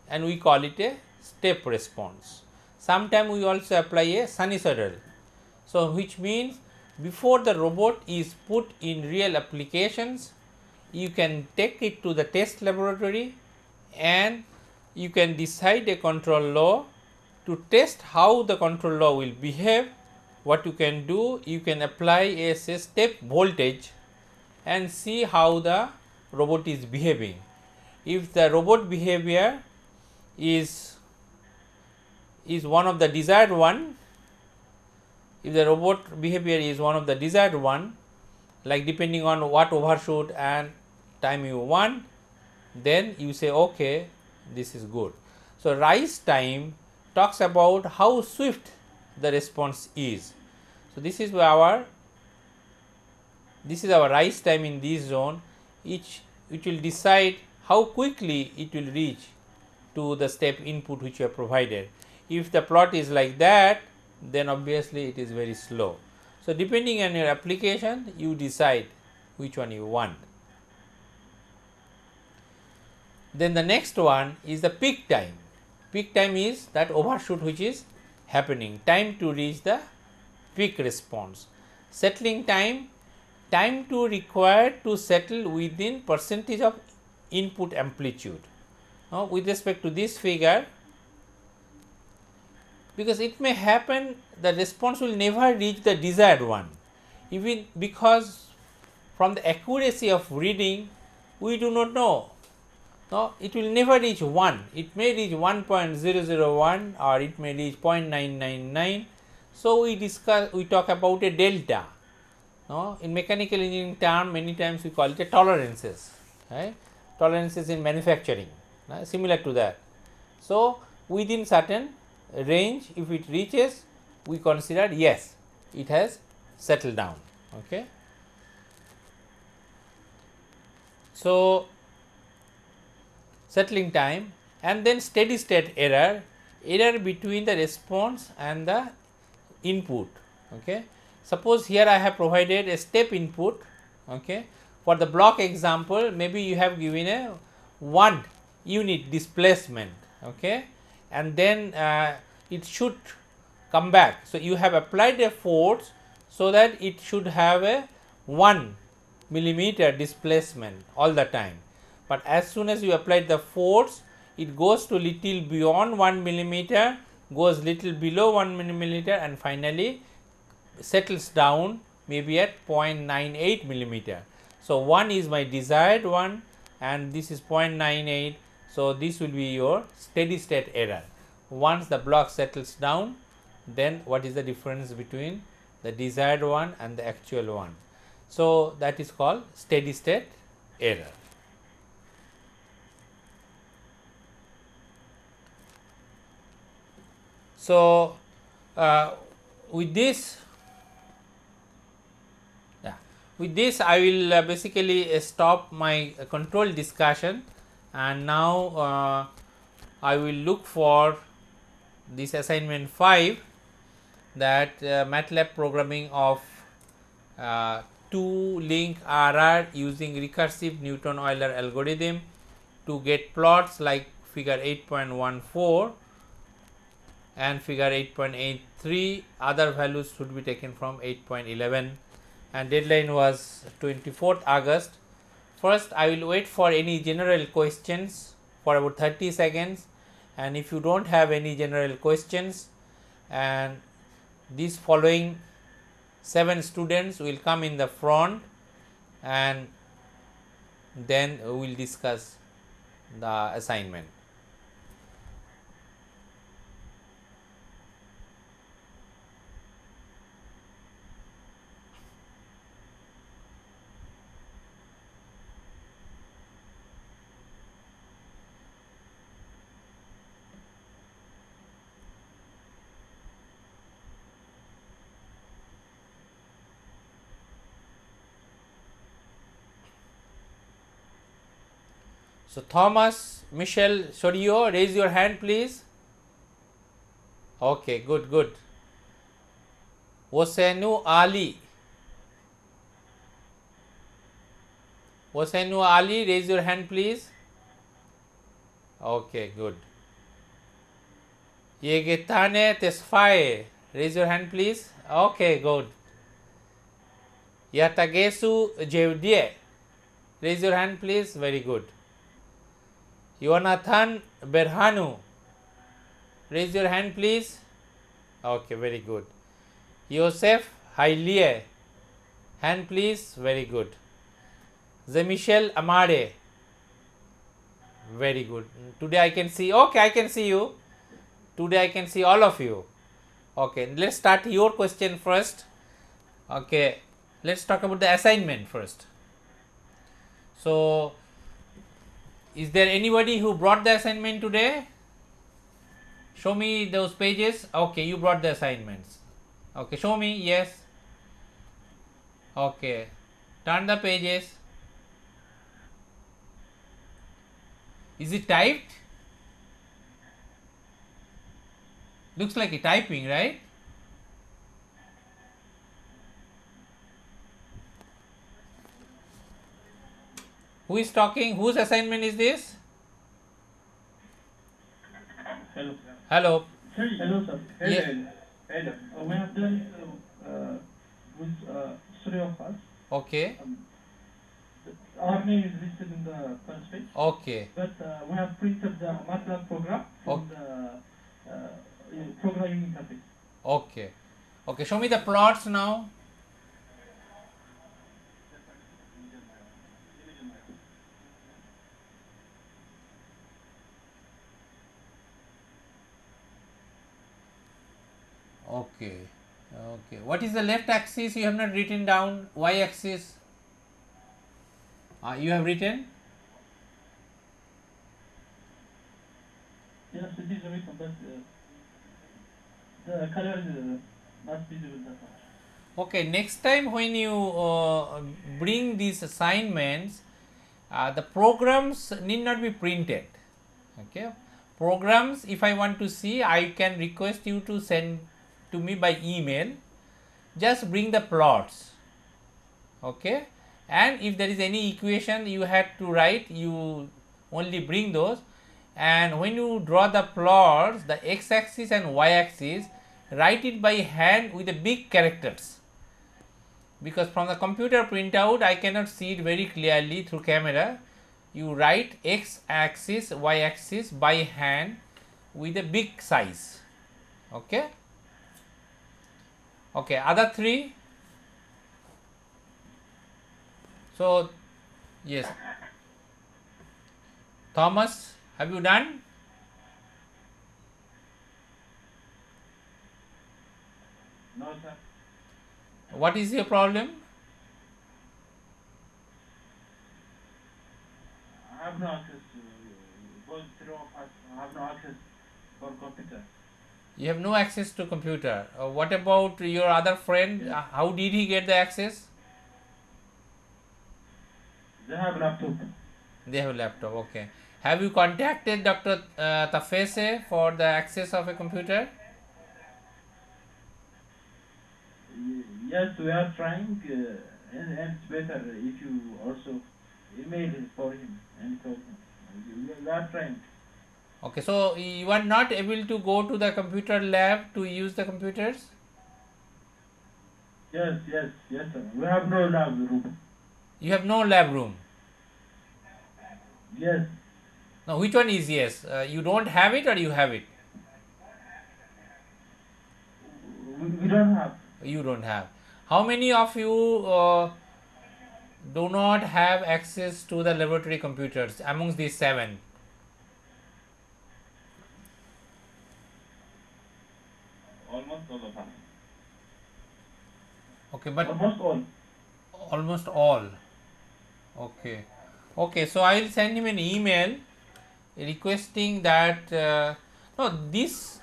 and we call it a step response. Sometimes we also apply a sinusoidal. So, which means before the robot is put in real applications, you can take it to the test laboratory and you can decide a control law to test how the control law will behave. What you can do, you can apply a step voltage and see how the robot is behaving. If the robot behavior is one of the desired one, if the robot behavior is one of the desired one, like depending on what overshoot and time you want, then you say okay, this is good. So, rise time talks about how swift the response is. So, this is our this is our rise time in this zone, which will decide how quickly it will reach to the step input which you have provided. If the plot is like that, then obviously it is very slow. So, depending on your application, you decide which one you want. Then the next one is the peak time. Peak time is that overshoot which is happening, time to reach the peak response. Settling time, time to required to settle within percentage of input amplitude. Now, with respect to this figure, because it may happen the response will never reach the desired one, even because from the accuracy of reading we do not know. No, it will never reach 1, it may reach 1.001 or it may reach 0.999. So, we talk about a delta. No, in mechanical engineering term many times we call it a tolerances, right? Tolerances in manufacturing, similar to that. So, within certain range, if it reaches, we consider yes, it has settled down. Okay. So, settling time, and then steady state error, error between the response and the input. Okay. Suppose here I have provided a step input. Okay. For the block example, maybe you have given a 1 unit displacement. Okay. And then it should come back. So, you have applied a force so that it should have a 1 millimeter displacement all the time. But as soon as you apply the force, it goes to little beyond 1 millimeter, goes little below 1 millimeter, and finally settles down maybe at 0.98 millimeter. So, 1 is my desired one and this is 0.98. So, this will be your steady state error. Once the block settles down, then what is the difference between the desired one and the actual one. So, that is called steady state error. So, with this I will basically stop my control discussion, and now I will look for this assignment 5, that MATLAB programming of 2-link RR using recursive Newton-Euler algorithm to get plots like figure 8.14 and figure 8.83. Other values should be taken from 8.11, and deadline was 24th August. First, I will wait for any general questions for about 30 seconds, and if you don't have any general questions, and these following 7 students will come in the front, and then we will discuss the assignment. So, Thomas, Michelle, Sorio, raise your hand please. Okay, good, good. Osenu Ali. Osenu Ali, raise your hand please. Okay, good. Yegetane Tesfaye, raise your hand please. Okay, good. Yatagesu Jevdie, raise your hand please. Very good. Jonathan Berhanu, raise your hand please. Okay, very good. Yosef Hailie, hand please. Very good. Zemichel Amare, very good. Today I can see, okay, I can see you. Today I can see all of you. Okay, let's start your question first. Okay, let's talk about the assignment first. So, is there anybody who brought the assignment today? Show me those pages. Okay, you brought the assignments. Okay, show me. Yes. Okay. Turn the pages. Is it typed? Looks like a typing, right? Who is talking? Whose assignment is this? Hello. Hello. Hello, sir. Yes. Hello. We have done with three of us. Okay. Our name is listed in the first page. Okay. But we have printed the MATLAB program from the programming interface. Okay. Okay. Show me the plots now. Okay. Okay. What is the left axis? You have not written down. Y axis. You have written. Yes, it is written, but the color is not visible that much. Okay. Next time when you bring these assignments, the programs need not be printed. Okay. Programs, if I want to see, I can request you to send to me by email. Just bring the plots. Okay. And if there is any equation you had to write, you only bring those. And when you draw the plots, the x axis and y axis, write it by hand with the big characters, because from the computer printout I cannot see it very clearly through camera. You write x axis, y axis by hand with a big size. Okay. Okay. Other three. So yes, Thomas, have you done? No, sir. What is your problem? I have no access to both three of us. I have no access for computer. You have no access to computer. What about your other friend? Yes. How did he get the access? They have laptop. They have a laptop. Okay. Have you contacted Dr. Tafese for the access of a computer? Yes, we are trying, and it's better if you also email it for him and tell him. We are trying. Okay. So you are not able to go to the computer lab to use the computers? Yes, sir. We have no lab room. You have no lab room. Yes. Now, which one is yes? You don't have it or you have it? We don't have. You don't have. How many of you do not have access to the laboratory computers amongst these 7? Almost all of us. Okay, but Almost all. almost all. Okay. Okay, so I will send him an email requesting that no, this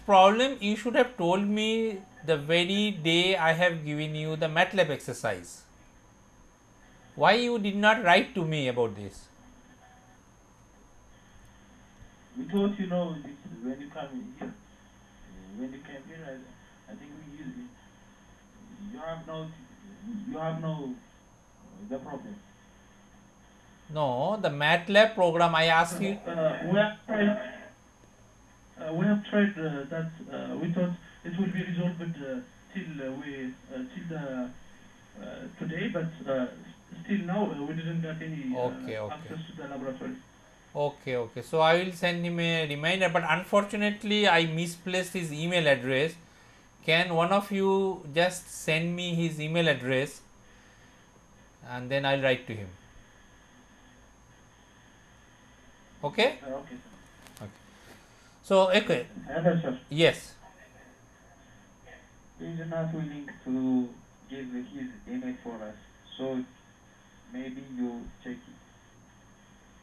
problem you should have told me the very day I have given you the MATLAB exercise. Why you did not write to me about this? We thought you know this when you come here. When you came here, I think we use it. You have no the problem. No, the MATLAB program I asked you. We have tried that. We thought it will be resolved till today, but still now we didn't get any access to the laboratory. Okay, okay. So I will send him a reminder, but unfortunately I misplaced his email address. Can one of you just send me his email address and then I'll write to him. Okay? Okay. Okay. So, okay. Hello, sir. Yes. He is not willing to give his email for us, so maybe you check it.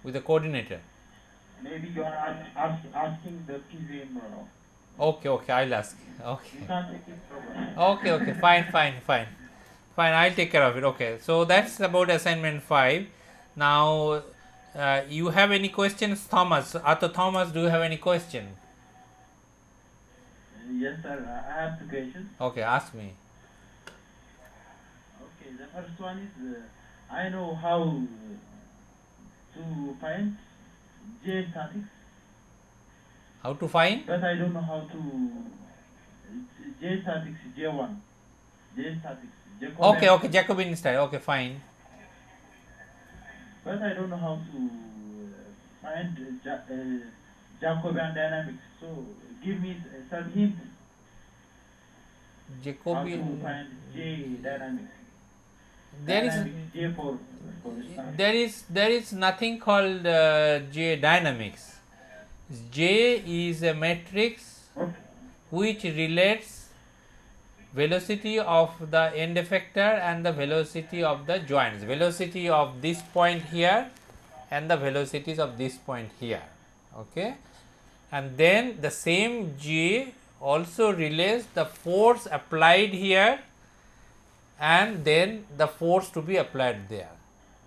With the coordinator. Maybe you are asking the PVM. Okay, okay. I'll ask. Okay. You can't take it from us. Okay, okay. Fine, fine, fine. Fine, I'll take care of it. Okay, so that's about assignment 5. Now, you have any questions, Thomas? Arthur Thomas, do you have any question? Yes, sir. I have two questions. Okay, ask me. Okay, the first one is I know how to find J statics, How to find? but I don't know how to J statics J1, J statics Jacobian. Okay, okay, Jacobian style. Okay, fine. But I don't know how to find Jacobian dynamics. So give me some hint how to Jacobian. find J dynamics. There is Dynamics J for start. there is nothing called J dynamics. J is a matrix Okay. which relates velocity of the end effector and the velocity of the joints, velocity of this point here and the velocities of this point here. Okay, and then the same J also relates the force applied here and then the force to be applied there.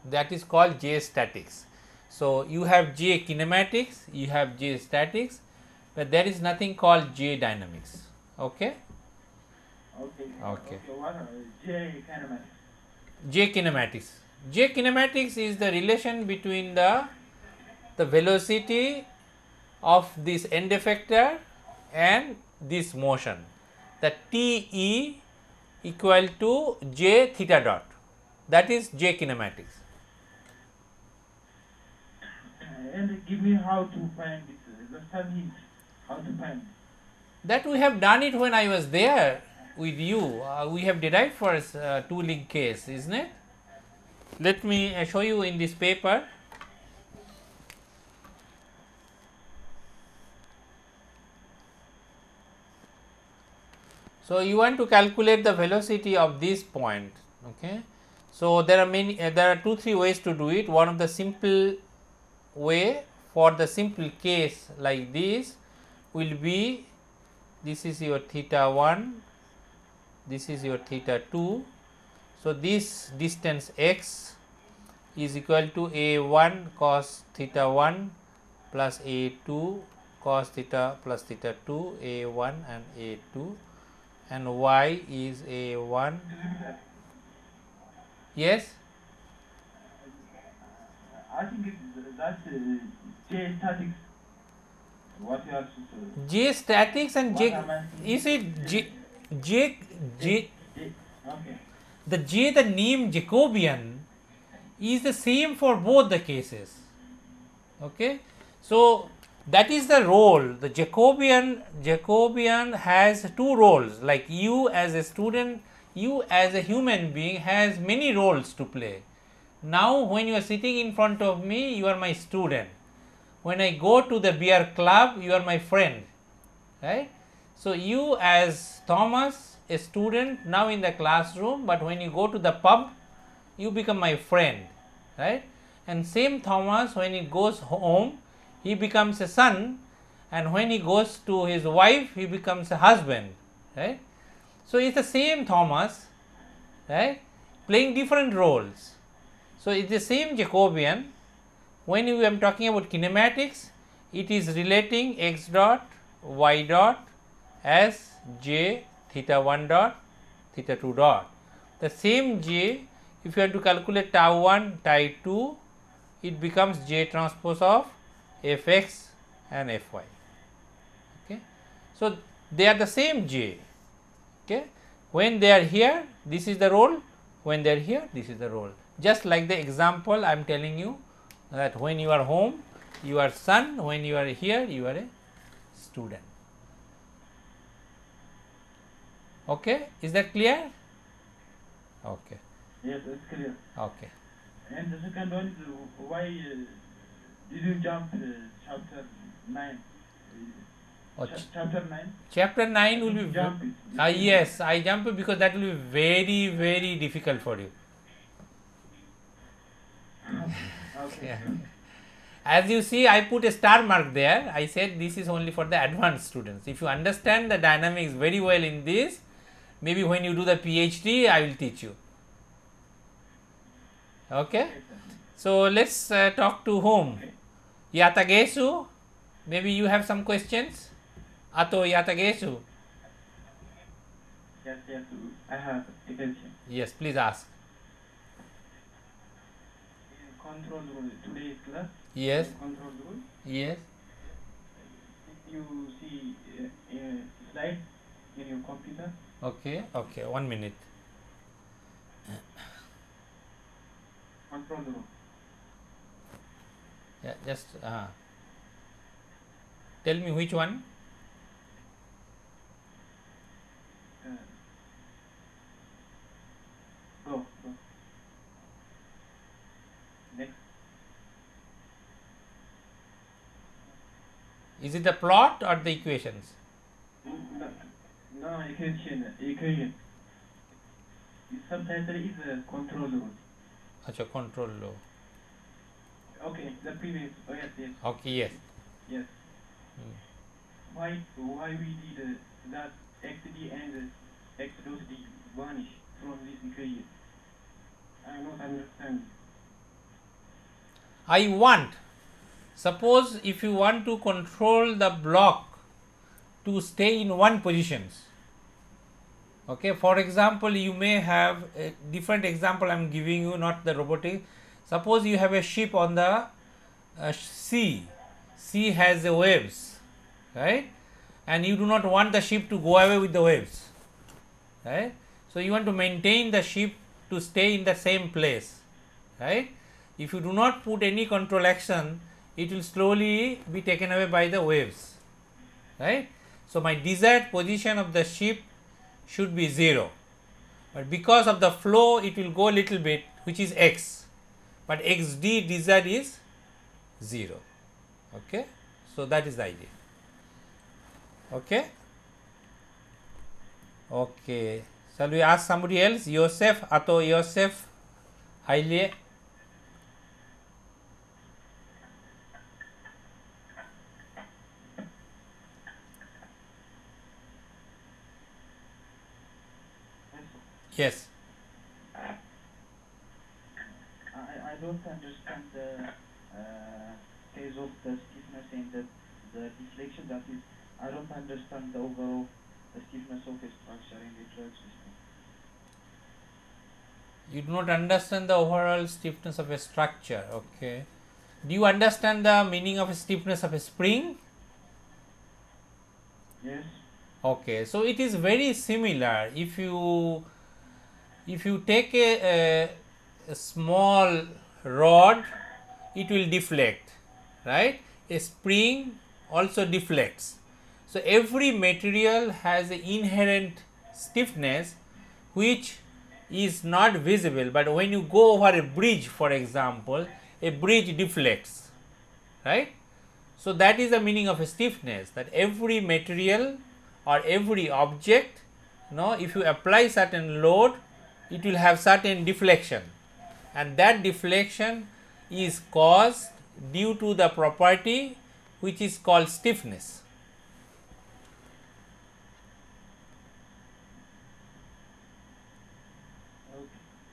That is called J statics. So you have J kinematics, you have J statics, but there is nothing called J dynamics. Okay. Okay. Okay. So what are J kinematics? J kinematics. J kinematics is the relation between the velocity of this end effector and this motion. The TE equal to J theta dot. That is J kinematics. And give me how to find this. The some hint how to find. That we have done it when I was there with you. We have derived for a two-link case, isn't it? Let me show you in this paper. So you want to calculate the velocity of this point. Okay. So there are many. There are 2-3 ways to do it. One of the simple way for the simple case like this will be, this is your theta 1, this is your theta 2. So this distance x is equal to a1 cos theta 1 plus a2 cos theta plus theta 2, a1 and a2, and y is a1. Yes. I think that's J statics. What you are supposed to. J statics and J, What am I saying? is it J, Okay. the J, the name Jacobian is the same for both the cases. Okay. So that is the role. The Jacobian has two roles, like you as a student, you as a human being has many roles to play. Now when you are sitting in front of me, you are my student. When I go to the beer club, you are my friend, right? So you as Thomas, a student now in the classroom, but when you go to the pub, you become my friend, right? And same Thomas, when he goes home, he becomes a son, and when he goes to his wife, he becomes a husband, right? So it's the same Thomas, right, playing different roles. So it's the same Jacobian. When we am talking about kinematics, it is relating x dot y dot as j theta 1 dot theta 2 dot. The same j, if you have to calculate tau 1 tau 2, it becomes j transpose of fx and fy. Okay. So they are the same j. Okay. When they are here, this is the role. When they are here, this is the role. Just like the example I am telling you, that when you are home, you are son, when you are here, you are a student. Okay, is that clear? Okay. Yes, it's clear. Okay. And the second one is why did you jump chapter 9? Chapter 9? Chapter 9 will be, Jump it. yes, I jump it because that will be very, very difficult for you. Okay. Yeah. As you see, I put a star mark there. I said this is only for the advanced students. If you understand the dynamics very well in this, maybe when you do the PhD, I will teach you. Okay. Okay, sir. So let's talk to whom? Okay. Yatagesu. Maybe you have some questions. Ato Yatagesu. Yes, yes. I have a question. Yes, please ask. In control rule, today's class, Yes. control rule, Yes. if you see slide in your computer, Okay. Okay. 1 minute. control rule. Yeah. Just tell me which one. Uh, go. Next. Is it the plot or the equations? No, no, equation. Its subtitle is control rule. Acha, control law. Okay, the previous. Oh yes. Okay. Yes. Yes. Hmm. Why we did that xd and x dot d vanish from this equation? I don't understand. I want. Suppose if you want to control the block to stay in one positions. Okay, for example, you may have a different example I am giving you, not the robotic. Suppose you have a ship on the sea. Sea has the waves, right? And you do not want the ship to go away with the waves, right? So you want to maintain the ship to stay in the same place, right? If you do not put any control action, it will slowly be taken away by the waves, right? So my desired position of the ship should be 0, but because of the flow it will go a little bit, which is x, but xd desired is 0. Okay, so that is the idea. Okay. Okay, shall we ask somebody else? Yosef, Ato Yosef Haile. Yes. I don't understand the case of the stiffness and the deflection. That is, I don't understand the overall the stiffness of a structure in the electrical system. You do not understand the overall stiffness of a structure. Okay. Do you understand the meaning of a stiffness of a spring? Yes. Okay. So it is very similar. If you take a small rod, it will deflect, right? A spring also deflects. So every material has an inherent stiffness which is not visible, but when you go over a bridge, for example, a bridge deflects, right? So that is the meaning of a stiffness, that every material or every object, if you apply certain load, it will have certain deflection, and that deflection is caused due to the property which is called stiffness.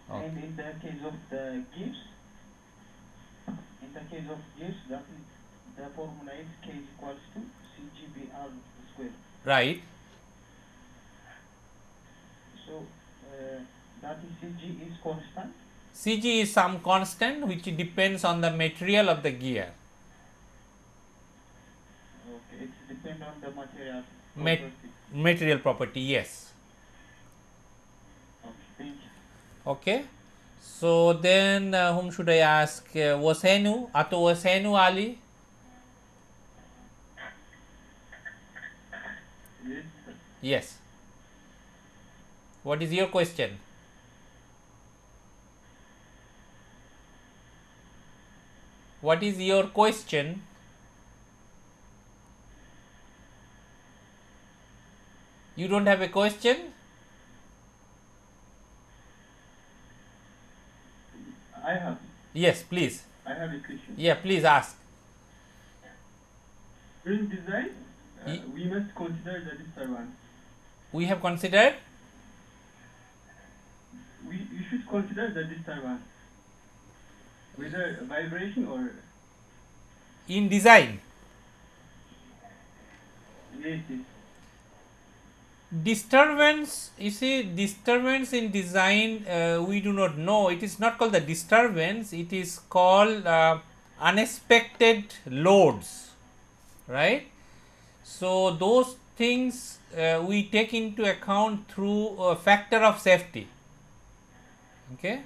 Okay. And in the case of the gears, that is, the formula is k is equals to cgbr square. Right. So that is cg is constant. Cg is some constant which depends on the material of the gear. Okay, it depends on the material Material property, yes. Okay, thank you. Okay. So then whom should I ask? Wasenu, Ato Wasenu Ali? Yes, sir. Yes. What is your question? What is your question? You don't have a question? I have. Yes, please. I have a question. Yeah, please ask. During design, we must consider the disturbance. We have considered? You should consider the disturbance. With a vibration or? in design. Yes, yes. Disturbance, you see, disturbance in design, we do not know. It is not called the disturbance, it is called unexpected loads, right? So those things we take into account through a factor of safety. Okay,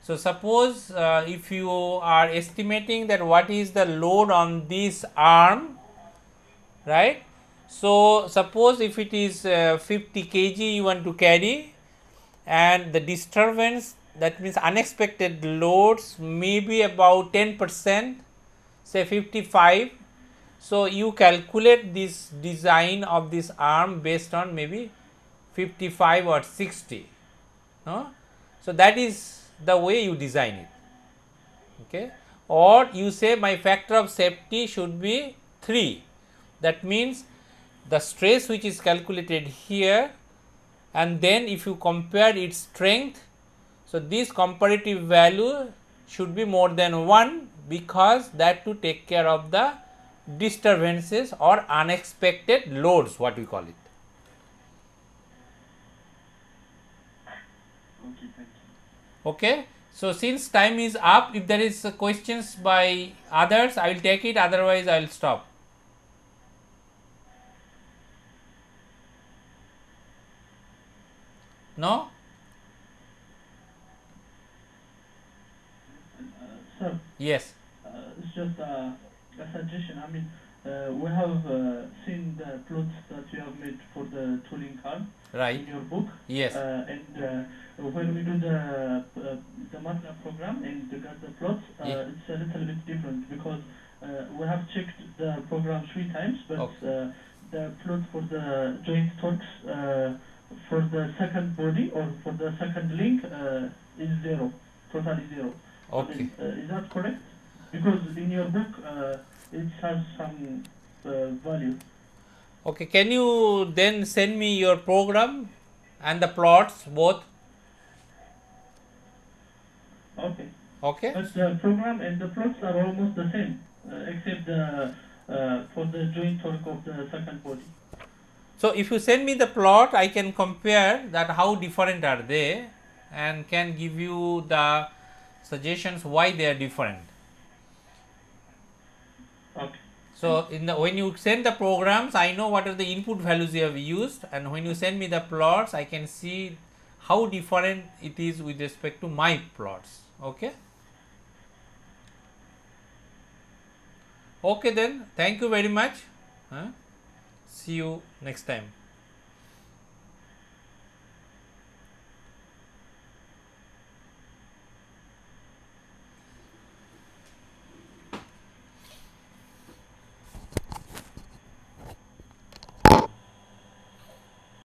so suppose if you are estimating that what is the load on this arm, right? So suppose if it is 50 kg you want to carry, and the disturbance, that means unexpected loads, may be about 10%, say 55. So you calculate this design of this arm based on maybe 55 or 60. No? So that is the way you design it. Okay, or you say my factor of safety should be 3. That means the stress which is calculated here, and then if you compare its strength, so this comparative value should be more than 1, because that to take care of the disturbances or unexpected loads, what we call it. Okay, thank you. Okay, so since time is up, if there is questions by others, I will take it, otherwise I will stop. No? Sir, Yes. it's just a suggestion. I mean, we have seen the plots that you have made for the tooling card Right. in your book. Yes. And when we do the MATLAB program and got the plots, Yeah. it's a little bit different because we have checked the program 3 times, but Okay. the plot for the joint torques for the second body or for the second link is 0, totally 0. Okay. I mean, is that correct? Because in your book it has some value. Okay, can you then send me your program and the plots both? Okay. Okay. But the program and the plots are almost the same, except for the joint torque of the second body. So if you send me the plot, I can compare that how different are they, and can give you the suggestions why they are different. Okay. So in the when you send the programs, I know what are the input values you have used, and when you send me the plots, I can see how different it is with respect to my plots. Okay. Okay then, thank you very much. See you next time.